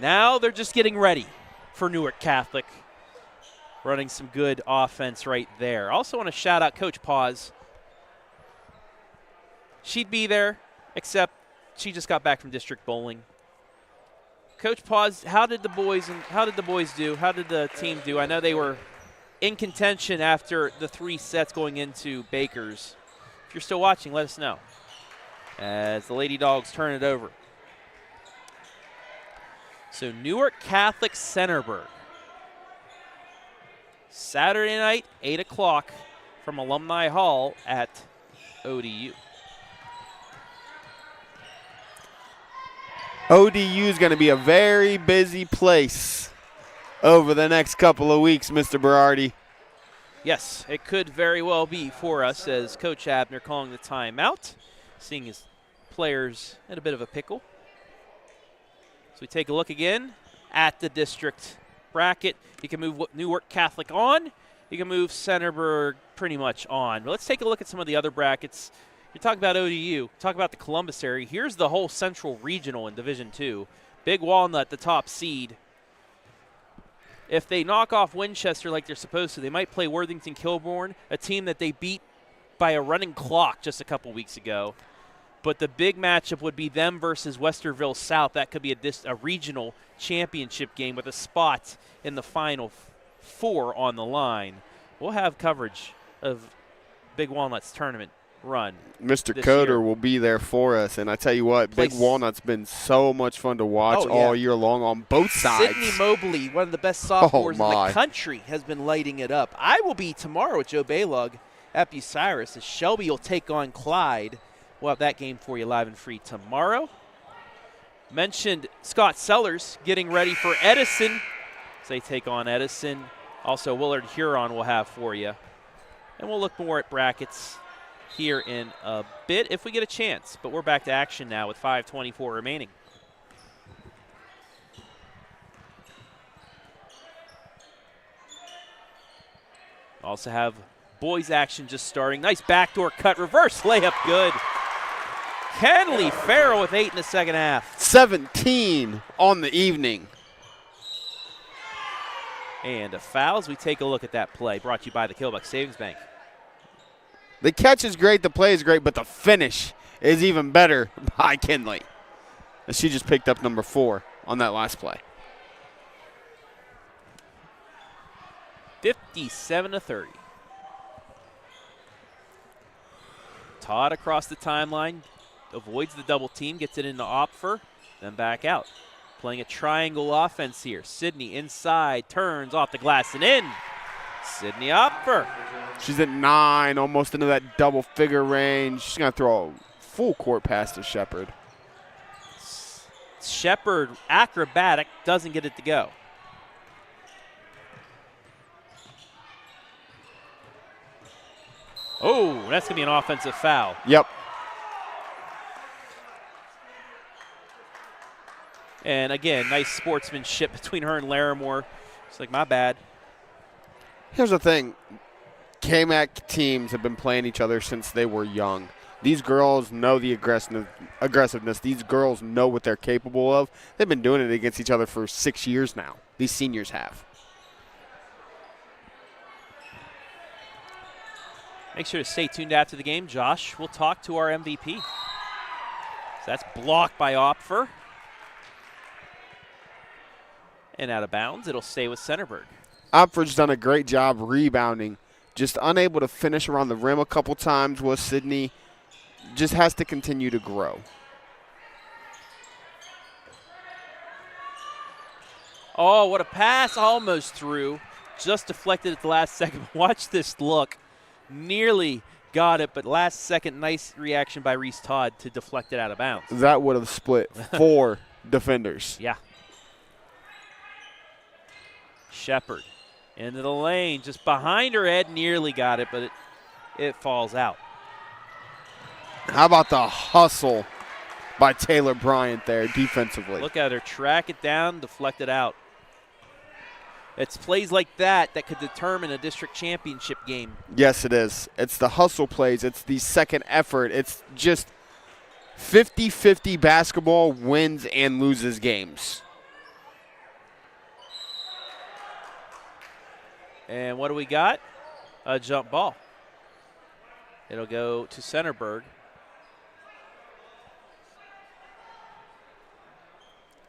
Now they're just getting ready for Newark Catholic. Running some good offense right there. Also want to shout out Coach Paz. She'd be there, except she just got back from district bowling. Coach Paz, how did the boys do? How did the team do? I know they were in contention after the 3 sets going into Baker's. If you're still watching, let us know. As the Lady Dogs turn it over. So Newark Catholic Centerburg. Saturday night, 8 o'clock from Alumni Hall at ODU. ODU is going to be a very busy place over the next couple of weeks, Mr. Berardi. Yes, it could very well be for us as Coach Abner calling the timeout, seeing his players in a bit of a pickle. So we take a look again at the district bracket. You can move Newark Catholic on. You can move Centerburg pretty much on. But let's take a look at some of the other brackets. You talk about ODU, talk about the Columbus area. Here's the whole Central Regional in Division II. Big Walnut, the top seed. If they knock off Winchester like they're supposed to, they might play Worthington-Kilbourne, a team that they beat by a running clock just a couple weeks ago. But the big matchup would be them versus Westerville South. That could be a regional championship game with a spot in the Final Four on the line. We'll have coverage of Big Walnut's tournament run. Mr. Coder will be there for us, and I tell you what, Big Walnut's been so much fun to watch all year long on both sides. Sydney Mobley, one of the best sophomores in the country, has been lighting it up. I will be tomorrow with Joe Baylog at Bucyrus as Shelby will take on Clyde. We'll have that game for you live and free tomorrow. Mentioned Scott Sellers getting ready for Edison as they take on Edison. Also, Willard Huron will have for you. And we'll look more at brackets here in a bit if we get a chance. But we're back to action now with 5:24 remaining. Also have boys action just starting. Nice backdoor cut, reverse layup, good. Kenley Farrell with 8 in the second half. 17 on the evening. And a foul as we take a look at that play, brought to you by the Killbuck Savings Bank. The catch is great, the play is great, but the finish is even better by Kenley. And she just picked up number 4 on that last play. 57-30. Todd across the timeline, avoids the double team, gets it into Opfer, then back out. Playing a triangle offense here. Sydney inside, turns off the glass and in. Sydney Opfor. She's at 9, almost into that double figure range. She's going to throw a full court pass to Shepard. Shepard, acrobatic, doesn't get it to go. Oh, that's going to be an offensive foul. Yep. And again, nice sportsmanship between her and Larimore. It's like, my bad. Here's the thing. KMAC teams have been playing each other since they were young. These girls know the aggressiveness. These girls know what they're capable of. They've been doing it against each other for 6 years now. These seniors have. Make sure to stay tuned after the game. Josh, we'll talk to our MVP. So that's blocked by Opfor. And out of bounds, it'll stay with Centerburg. Opfor's done a great job rebounding. Just unable to finish around the rim a couple times was Sydney. Just has to continue to grow. Oh, what a pass. Almost through. Just deflected at the last second. Watch this look. Nearly got it, but last second, nice reaction by Reese Todd to deflect it out of bounds. That would have split 4 defenders. Yeah. Shepard into the lane, just behind her head, nearly got it, but it falls out. How about the hustle by Taylor Bryant there defensively? Look at her track it down, deflect it out. It's plays like that that could determine a district championship game. Yes, it is. It's the hustle plays. It's the second effort. It's just 50-50 basketball wins and loses games. And what do we got? A jump ball. It'll go to Centerburg.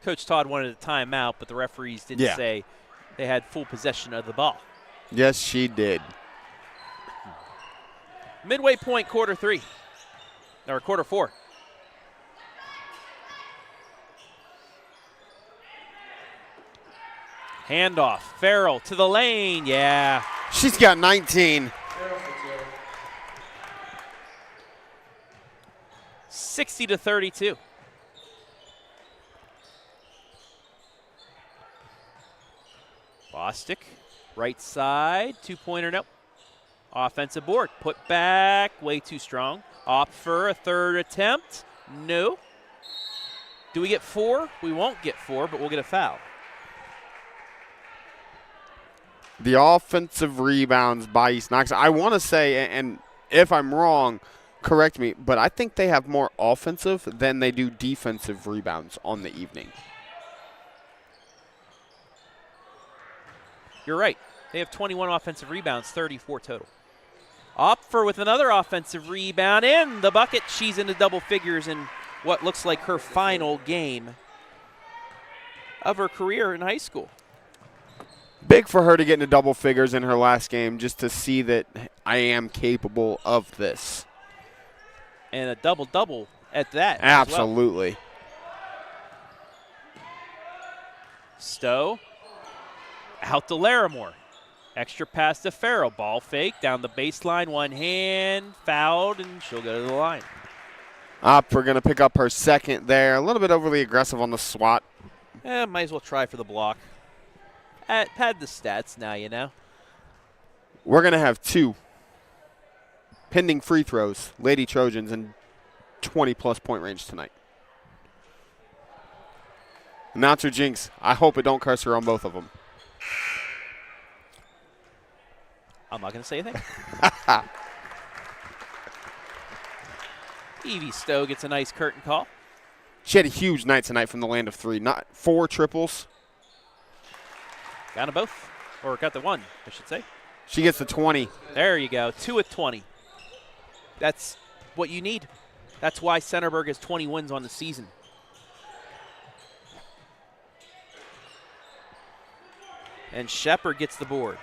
Coach Todd wanted a timeout, but the referees didn't say they had full possession of the ball. Yes, she did. Midway point, quarter 3. Or quarter 4. Handoff. Farrell to the lane. Yeah. She's got 19. 60-32. Bostic, right side, 2-pointer, nope. Offensive board, put back, way too strong. Opfor, a third attempt, no. Do we get 4? We won't get 4, but we'll get a foul. The offensive rebounds by East Knox. I want to say, and if I'm wrong, correct me, but I think they have more offensive than they do defensive rebounds on the evening. You're right. They have 21 offensive rebounds, 34 total. Opfor with another offensive rebound in the bucket. She's into double figures in what looks like her final game of her career in high school. Big for her to get into double figures in her last game, just to see that I am capable of this. And a double-double at that. Absolutely. Well. Stowe out to Larimore. Extra pass to Farrell. Ball fake down the baseline. One hand, fouled, and she'll go to the line. We're going to pick up her second there. A little bit overly aggressive on the swat. Might as well try for the block. Pad the stats now, you know. We're going to have 2 pending free throws, Lady Trojans, in 20-plus point range tonight. Announcer Jinx, I hope it don't curse her on both of them. I'm not going to say anything. Evie Stowe gets a nice curtain call. She had a huge night tonight from the land of 3. Not 4 triples. Got them both. Or got the one, I should say. She gets the 20. There you go. 2 with 20. That's what you need. That's why Centerburg has 20 wins on the season. And Shepard gets the board.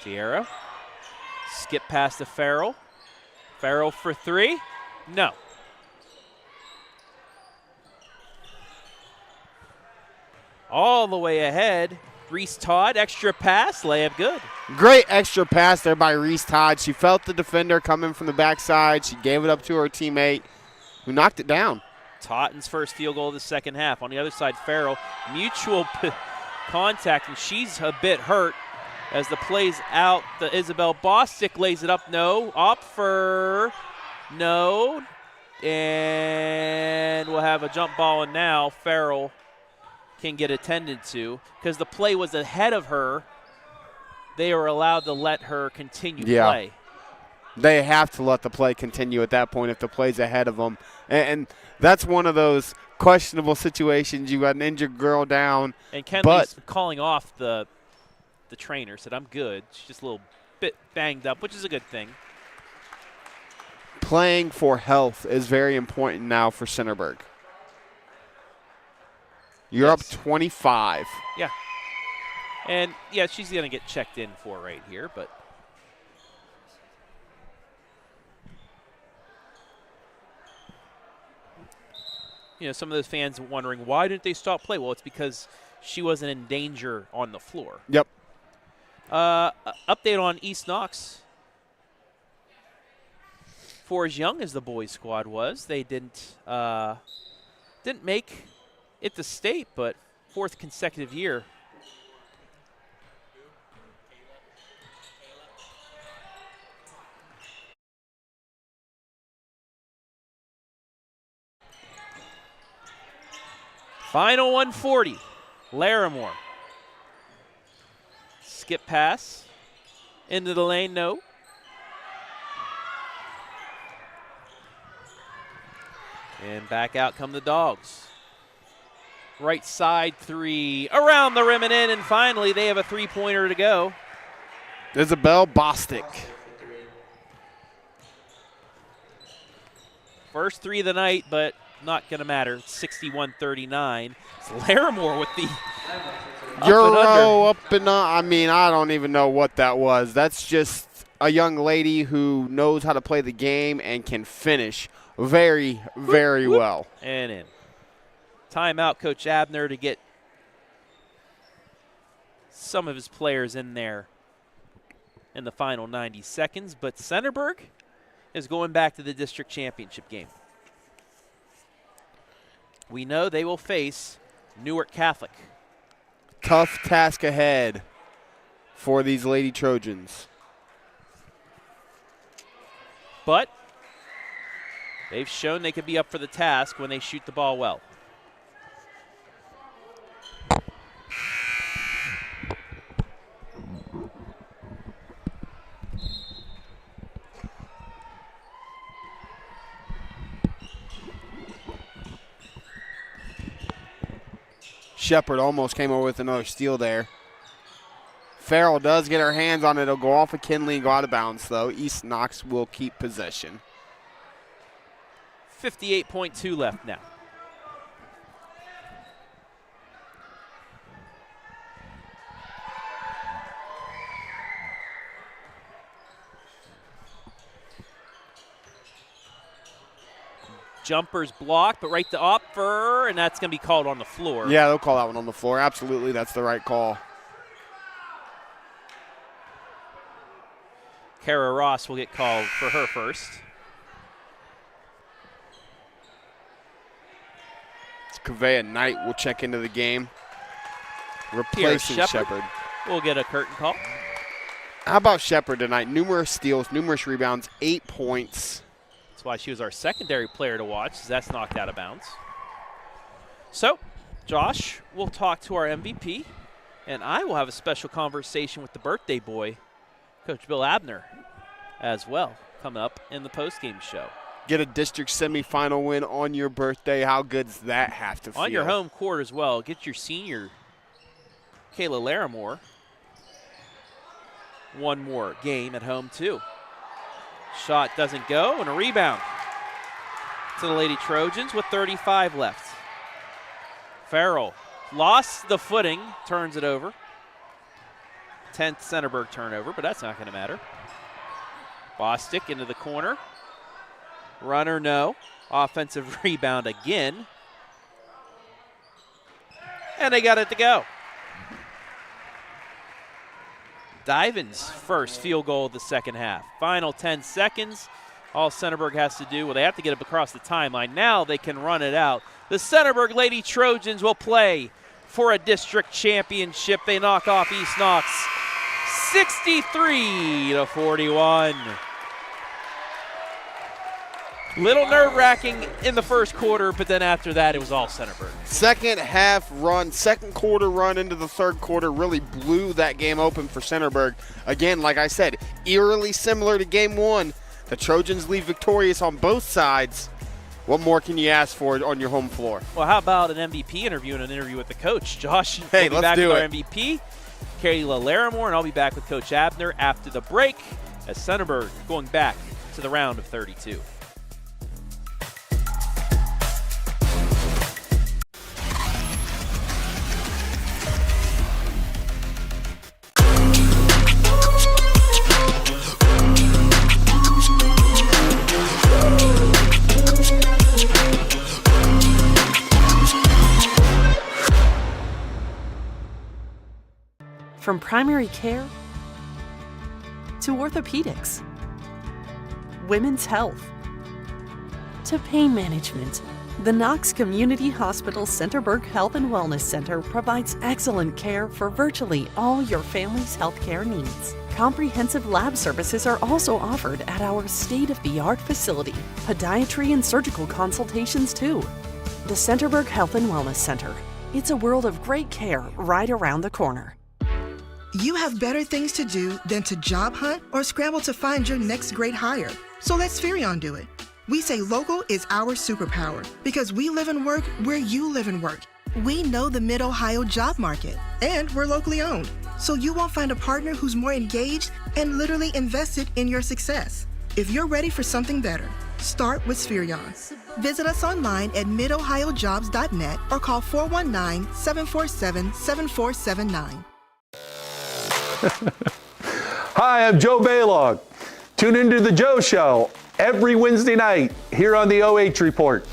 Tierra. Skip past to Farrell. Farrell for 3. No. all the way ahead. Reese Todd, extra pass, layup good. Great extra pass there by Reese Todd. She felt the defender coming from the backside. She gave it up to her teammate, who knocked it down. Totten's first field goal of the second half. On the other side, Farrell, mutual contact, and she's a bit hurt as the play's out. The Isabel Bostic lays it up, no. Opfor, no. And we'll have a jump ball, and now Farrell can get attended to. Because the play was ahead of her, they are allowed to let her continue play. They have to let the play continue at that point if the play's ahead of them. And that's one of those questionable situations. You got an injured girl down. And Kenley's calling off the trainer, said, I'm good. She's just a little bit banged up, which is a good thing. Playing for health is very important now for Centerburg. You're up 25. Yeah. And, yeah, she's going to get checked in for right here, but. You know, some of those fans wondering, why didn't they stop play? Well, it's because she wasn't in danger on the floor. Yep. Update on East Knox. For as young as the boys' squad was, they didn't make it to state, but fourth consecutive year. Final 140. Larimore. Skip pass. Into the lane, no. And back out come the Dogs. Right side three. Around the rim and in, and finally they have a three-pointer to go. Isabel Bostic. First three of the night, but not going to matter. 61-39. It's Larimore with the Euro up and I mean, I don't even know what that was. That's just a young lady who knows how to play the game and can finish very, very well. And in. Timeout, Coach Abner, to get some of his players in there in the final 90 seconds. But Centerburg is going back to the district championship game. We know they will face Newark Catholic. Tough task ahead for these Lady Trojans. But they've shown they can be up for the task when they shoot the ball well. Shepard almost came over with another steal there. Farrell does get her hands on it. It'll go off of Kinley and go out of bounds, though. East Knox will keep possession. 58.2 left now. Jumper's blocked, but right to Opfor, and that's going to be called on the floor. Yeah, they'll call that one on the floor. Absolutely, that's the right call. Kara Ross will get called for her first. Kavea Knight will check into the game, replacing Shepard. We'll get a curtain call. How about Shepard tonight? Numerous steals, numerous rebounds, 8 points. That's why she was our secondary player to watch, as that's knocked out of bounds. So, Josh, we'll talk to our MVP, and I will have a special conversation with the birthday boy, Coach Bill Abner, as well, coming up in the postgame show. Get a district semifinal win on your birthday. How good does that have to feel? On your home court as well. Get your senior, Kayla Larimore, one more game at home, too. Shot doesn't go, and a rebound to the Lady Trojans with 35 left. Farrell lost the footing, turns it over. 10th Centerburg turnover, but that's not going to matter. Bostic into the corner. Runner, no. Offensive rebound again. And they got it to go. Divin's first field goal of the second half. Final 10 seconds. All Centerburg has to do, well, they have to get it across the timeline. Now they can run it out. The Centerburg Lady Trojans will play for a district championship. They knock off East Knox 63-41. Little nerve-wracking in the first quarter, but then after that, it was all Centerburg. Second quarter run into the third quarter really blew that game open for Centerburg. Again, like I said, eerily similar to game one. The Trojans leave victorious on both sides. What more can you ask for on your home floor? Well, how about an MVP interview and an interview with the coach? Josh, hey, we'll be back with do our it. MVP, Kayla Larimore, and I'll be back with Coach Abner after the break as Centerburg going back to the round of 32. From primary care to orthopedics, women's health to pain management, the Knox Community Hospital Centerburg Health and Wellness Center provides excellent care for virtually all your family's healthcare needs. Comprehensive lab services are also offered at our state-of-the-art facility. Podiatry and surgical consultations too. The Centerburg Health and Wellness Center. It's a world of great care right around the corner. You have better things to do than to job hunt or scramble to find your next great hire. So let Spherion do it. We say local is our superpower because we live and work where you live and work. We know the Mid-Ohio job market, and we're locally owned. So you won't find a partner who's more engaged and literally invested in your success. If you're ready for something better, start with Spherion. Visit us online at midohiojobs.net or call 419-747-7479. Hi, I'm Joe Baylog. Tune into The Joe Show every Wednesday night here on the OH Report.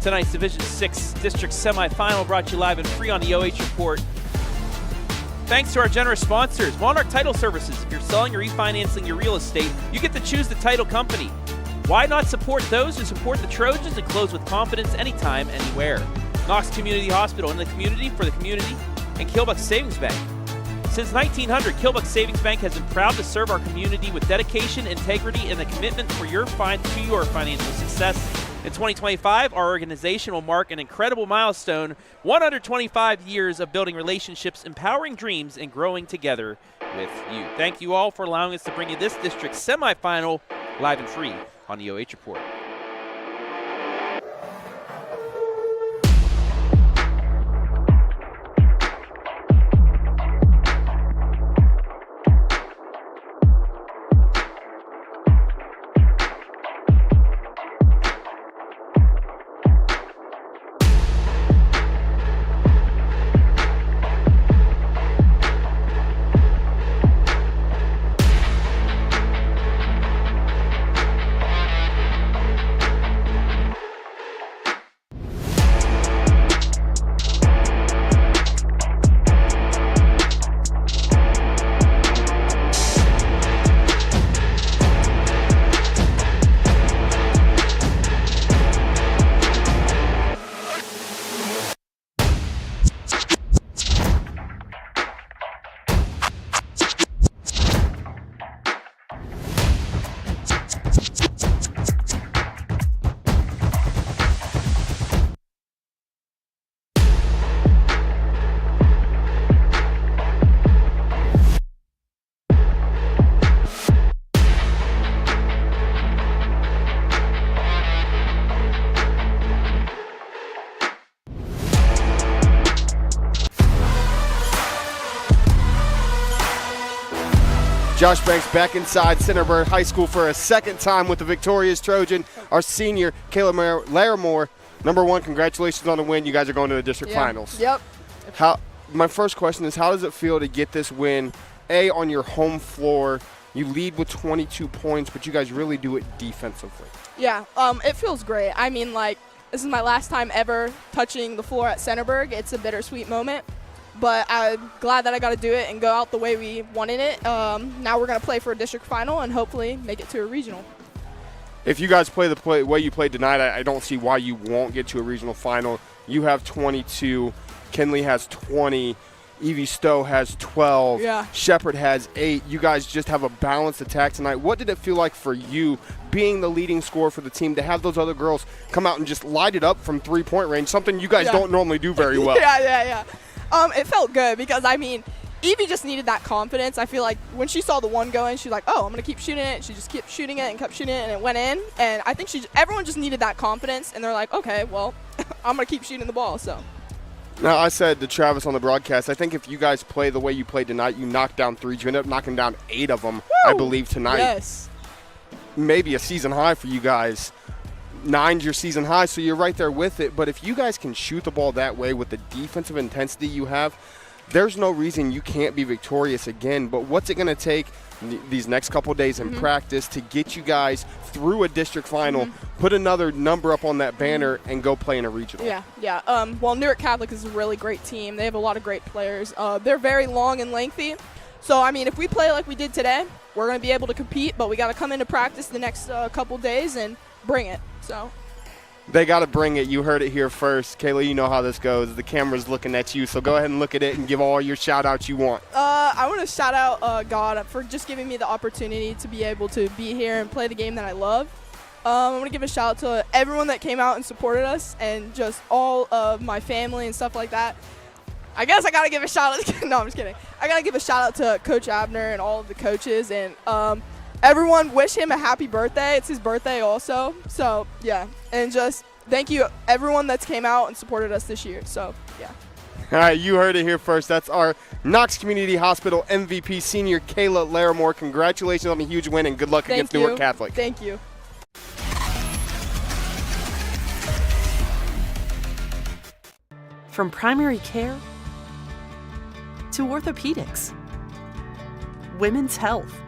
Tonight's Division 6 District Semifinal brought to you live and free on the OH Report. Thanks to our generous sponsors, Monarch Title Services. If you're selling or refinancing your real estate, you get to choose the title company. Why not support those who support the Trojans and close with confidence anytime, anywhere? Knox Community Hospital, in the community, for the community, and Killbuck Savings Bank. Since 1900, Killbuck Savings Bank has been proud to serve our community with dedication, integrity, and the commitment for your financial success. In 2025, our organization will mark an incredible milestone, 125 years of building relationships, empowering dreams, and growing together with you. Thank you all for allowing us to bring you this district semifinal live and free on the OH Report. Josh Banks back inside Centerburg High School for a second time with the victorious Trojan, our senior, Kayla Larimore. Number one, congratulations on the win. You guys are going to the district finals. Yep. My first question is, how does it feel to get this win, A, on your home floor? You lead with 22 points, but you guys really do it defensively. Yeah, it feels great. I mean, like, this is my last time ever touching the floor at Centerburg. It's a bittersweet moment. But I'm glad that I got to do it and go out the way we wanted it. Now we're going to play for a district final and hopefully make it to a regional. If you guys play the way you played tonight, I don't see why you won't get to a regional final. You have 22. Kinley has 20. Evie Stowe has 12. Yeah. Shepherd has 8. You guys just have a balanced attack tonight. What did it feel like for you, being the leading scorer for the team, to have those other girls come out and just light it up from three-point range, something you guys don't normally do very well? Yeah. It felt good because, I mean, Evie just needed that confidence. I feel like when she saw the one go in, she's like, oh, I'm going to keep shooting it. She just kept shooting it and kept shooting it, and it went in. And I think everyone just needed that confidence, and they're like, okay, well, I'm going to keep shooting the ball. So. Now, I said to Travis on the broadcast, I think if you guys play the way you played tonight, you knock down 3. You end up knocking down 8 of them, I believe, tonight. Yes. Maybe a season high for you guys. 9's your season high, so you're right there with it. But if you guys can shoot the ball that way with the defensive intensity you have, there's no reason you can't be victorious again. But what's it going to take these next couple days in practice to get you guys through a district final, put another number up on that banner, and go play in a regional? Yeah. Well, Newark Catholic is a really great team. They have a lot of great players. They're very long and lengthy. So, I mean, if we play like we did today, we're going to be able to compete, but we got to come into practice the next couple days and bring it. So they got to bring it. You heard it here first. Kayla, you know how this goes. The camera's looking at you, so go ahead and look at it and give all your shout-outs you want. I want to shout out God for just giving me the opportunity to be able to be here and play the game that I love. I want to give a shout-out to everyone that came out and supported us and just all of my family and stuff like that. I guess I got to give a shout-out. No, I'm just kidding. I got to give a shout-out to Coach Abner and all of the coaches, and everyone wish him a happy birthday. It's his birthday also. So, yeah. And just thank you, everyone that's came out and supported us this year. So, yeah. All right, you heard it here first. That's our Knox Community Hospital MVP senior, Kayla Larimore. Congratulations on a huge win, and good luck against Newark Catholic. Thank you. From primary care to orthopedics, women's health,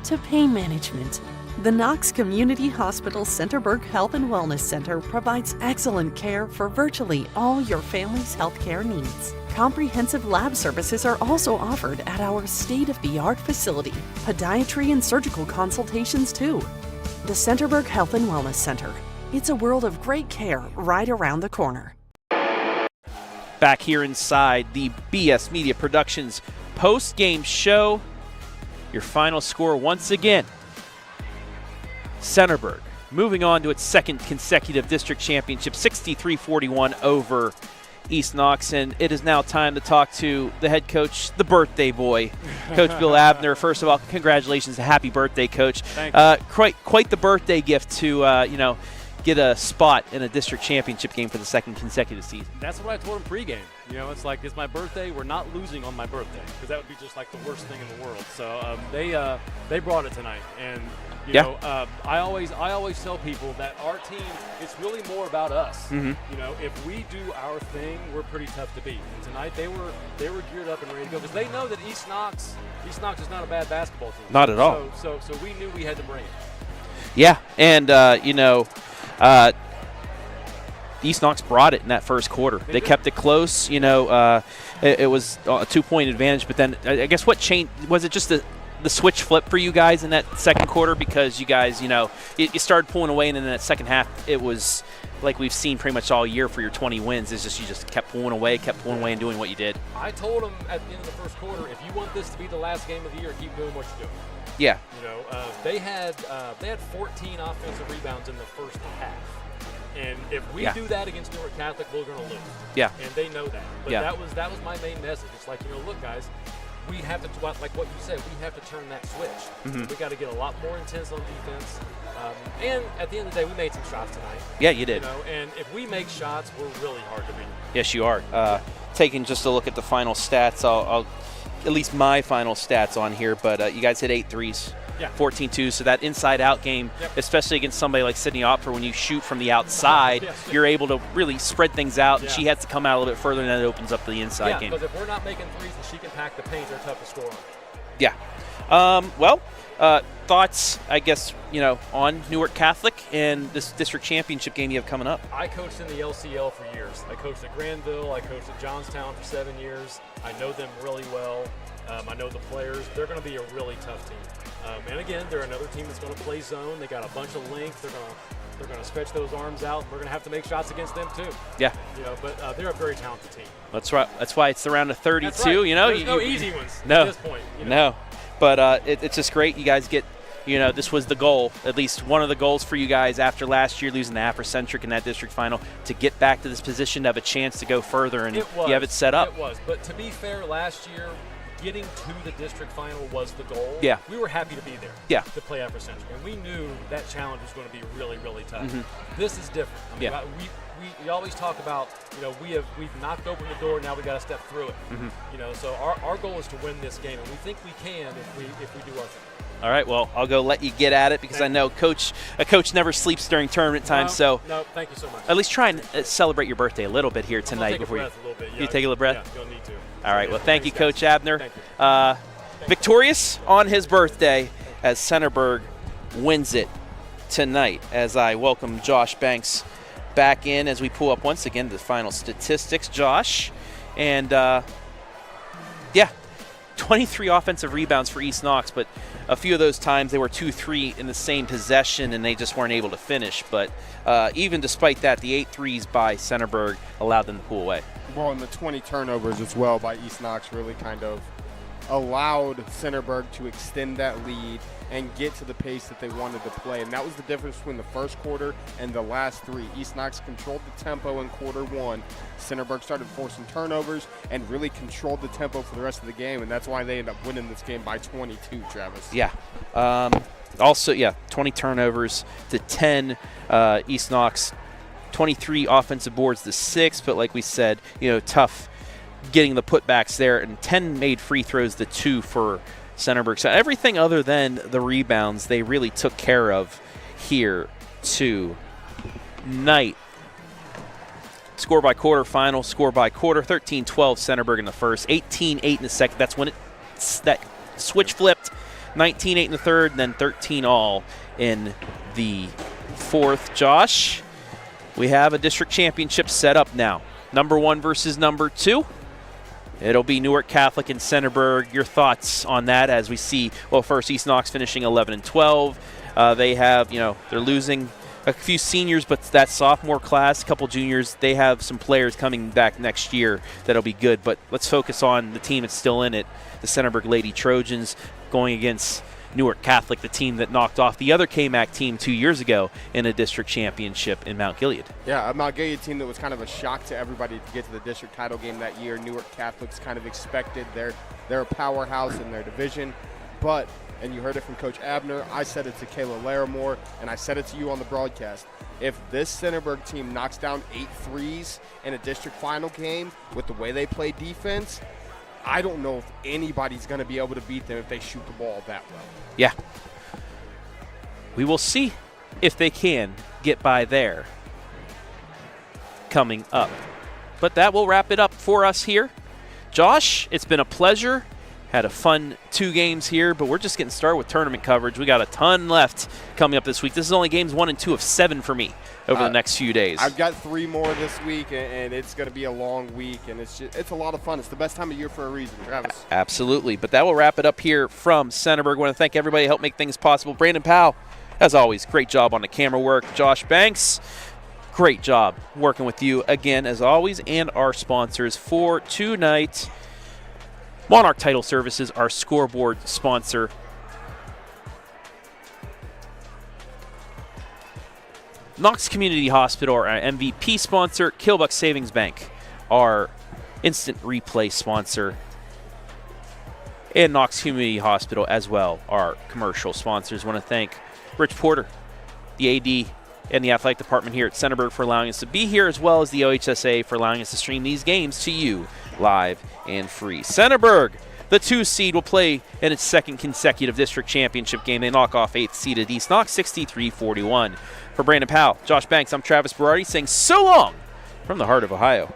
to pain management, the Knox Community Hospital Centerburg Health and Wellness Center provides excellent care for virtually all your family's healthcare needs. Comprehensive lab services are also offered at our state-of-the-art facility. Podiatry and surgical consultations too. The Centerburg Health and Wellness Center. It's a world of great care right around the corner. Back here inside the BS Media Productions post-game show. Your final score once again, Centerburg moving on to its second consecutive district championship, 63-41 over East Knox. And it is now time to talk to the head coach, the birthday boy, Coach Bill Abner. First of all, congratulations, happy birthday, Coach. Thank you. Quite the birthday gift to get a spot in a district championship game for the second consecutive season. That's what I told him pregame. It's like, it's my birthday. We're not losing on my birthday, because that would be just like the worst thing in the world. So they brought it tonight, and I always tell people that our team, it's really more about us. If we do our thing, we're pretty tough to beat. And tonight they were geared up and ready to go, because they know that East Knox is not a bad basketball team. Not at all. So we knew we had to bring it. Yeah, and East Knox brought it in that first quarter. They kept it close. It was a 2-point advantage, but then I guess what changed, was it just the switch flip for you guys in that second quarter? Because you guys, you started pulling away, and in that second half, it was like we've seen pretty much all year for your 20 wins. It's just you just kept pulling away and doing what you did. I told them at the end of the first quarter, if you want this to be the last game of the year, keep doing what you're doing. Yeah. They had 14 offensive rebounds in the first half. And if we do that against Newark Catholic, we're going to lose. Yeah. And they know that. But that was my main message. It's like, look, guys, we have to, like what you said, we have to turn that switch. We got to get a lot more intense on defense. And at the end of the day, we made some shots tonight. Yeah, you did. And if we make shots, we're really hard to beat. Yes, you are. Taking just a look at the final stats, I'll at least my final stats on here, but you guys hit 8 threes. Yeah. 14-2, so that inside-out game, especially against somebody like Sydney Opfor, when you shoot from the outside, you're able to really spread things out, and she has to come out a little bit further, and then it opens up the inside game. Yeah, because if we're not making threes and she can pack the paint, they're tough to score on. Yeah. Thoughts, I guess, on Newark Catholic and this district championship game you have coming up? I coached in the LCL for years. I coached at Granville. I coached at Johnstown for 7 years. I know them really well. I know the players. They're going to be a really tough team. And again, they're another team that's going to play zone. They got a bunch of length. They're going to stretch those arms out. We're going to have to make shots against them too. Yeah. But they're a very talented team. That's right. That's why it's the round of 32. That's right. There's no easy ones at this point. No. But it's just great. You guys get. This was the goal, at least one of the goals for you guys after last year losing to Afrocentric in that district final, to get back to this position to have a chance to go further, and you have it set up. It was. But to be fair, last year, getting to the district final was the goal. Yeah. We were happy to be there. Yeah. To play Afrocentric. And we knew that challenge was going to be really, really tough. This is different. We always talk about, we've knocked open the door, now we got to step through it. So our goal is to win this game, and we think we can if we do our thing. All right, well, I'll go let you get at it, because I know a coach never sleeps during tournament time. No, thank you so much. At least try and celebrate your birthday a little bit here tonight. Take a breath a little bit. You take a little breath? Yeah, you'll need to. All right, well, thank you, Coach Abner. Thank you. Victorious on his birthday as Centerburg wins it tonight, as I welcome Josh Banks back in as we pull up once again the final statistics. Josh, and 23 offensive rebounds for East Knox, but a few of those times they were 2-3 in the same possession and they just weren't able to finish. But even despite that, the 8 threes by Centerburg allowed them to pull away. Well, and the 20 turnovers as well by East Knox really kind of allowed Centerburg to extend that lead and get to the pace that they wanted to play. And that was the difference between the first quarter and the last 3. East Knox controlled the tempo in quarter 1. Centerburg started forcing turnovers and really controlled the tempo for the rest of the game, and that's why they ended up winning this game by 22, Travis. Yeah. 20 turnovers to 10. East Knox, 23 offensive boards to 6, but like we said, tough getting the putbacks there, and 10 made free throws to 2 for Centerburg. So everything other than the rebounds they really took care of here tonight. Score by quarter, 13-12 Centerburg in the first, 18-8 in the second. That's when that switch flipped, 19-8 in the third, and then 13-all in the fourth. Josh, we have a district championship set up now. Number 1 versus number 2. It'll be Newark Catholic and Centerburg. Your thoughts on that as we see, first East Knox finishing 11-12. They have, they're losing a few seniors, but that sophomore class, a couple juniors, they have some players coming back next year that'll be good. But let's focus on the team that's still in it, the Centerburg Lady Trojans, going against Newark Catholic, the team that knocked off the other KMAC team 2 years ago in a district championship in Mount Gilead. Yeah, a Mount Gilead team that was kind of a shock to everybody to get to the district title game that year. Newark Catholics kind of expected. They're a powerhouse in their division. But, and you heard it from Coach Abner, I said it to Kayla Larimore, and I said it to you on the broadcast. If this Centerburg team knocks down 8 threes in a district final game with the way they play defense, I don't know if anybody's going to be able to beat them if they shoot the ball that well. Yeah. We will see if they can get by there coming up. But that will wrap it up for us here. Josh, it's been a pleasure. Had a fun 2 games here, but we're just getting started with tournament coverage. We got a ton left coming up this week. This is only games 1 and 2 of 7 for me over the next few days. I've got 3 more this week, and it's going to be a long week, and it's a lot of fun. It's the best time of year for a reason, Travis. Absolutely. But that will wrap it up here from Centerburg. I want to thank everybody who helped make things possible. Brandon Powell, as always, great job on the camera work. Josh Banks, great job working with you again, as always, and our sponsors for tonight. Monarch Title Services, our scoreboard sponsor. Knox Community Hospital, our MVP sponsor. Killbuck Savings Bank, our instant replay sponsor. And Knox Community Hospital as well, our commercial sponsors. I want to thank Rich Porter, the AD, and the athletic department here at Centerburg for allowing us to be here, as well as the OHSA for allowing us to stream these games to you live and free. Centerburg, the 2 seed, will play in its 2nd consecutive district championship game. They knock off 8th seeded East Knox 63-41. For Brandon Powell, Josh Banks, I'm Travis Berardi saying so long from the heart of Ohio.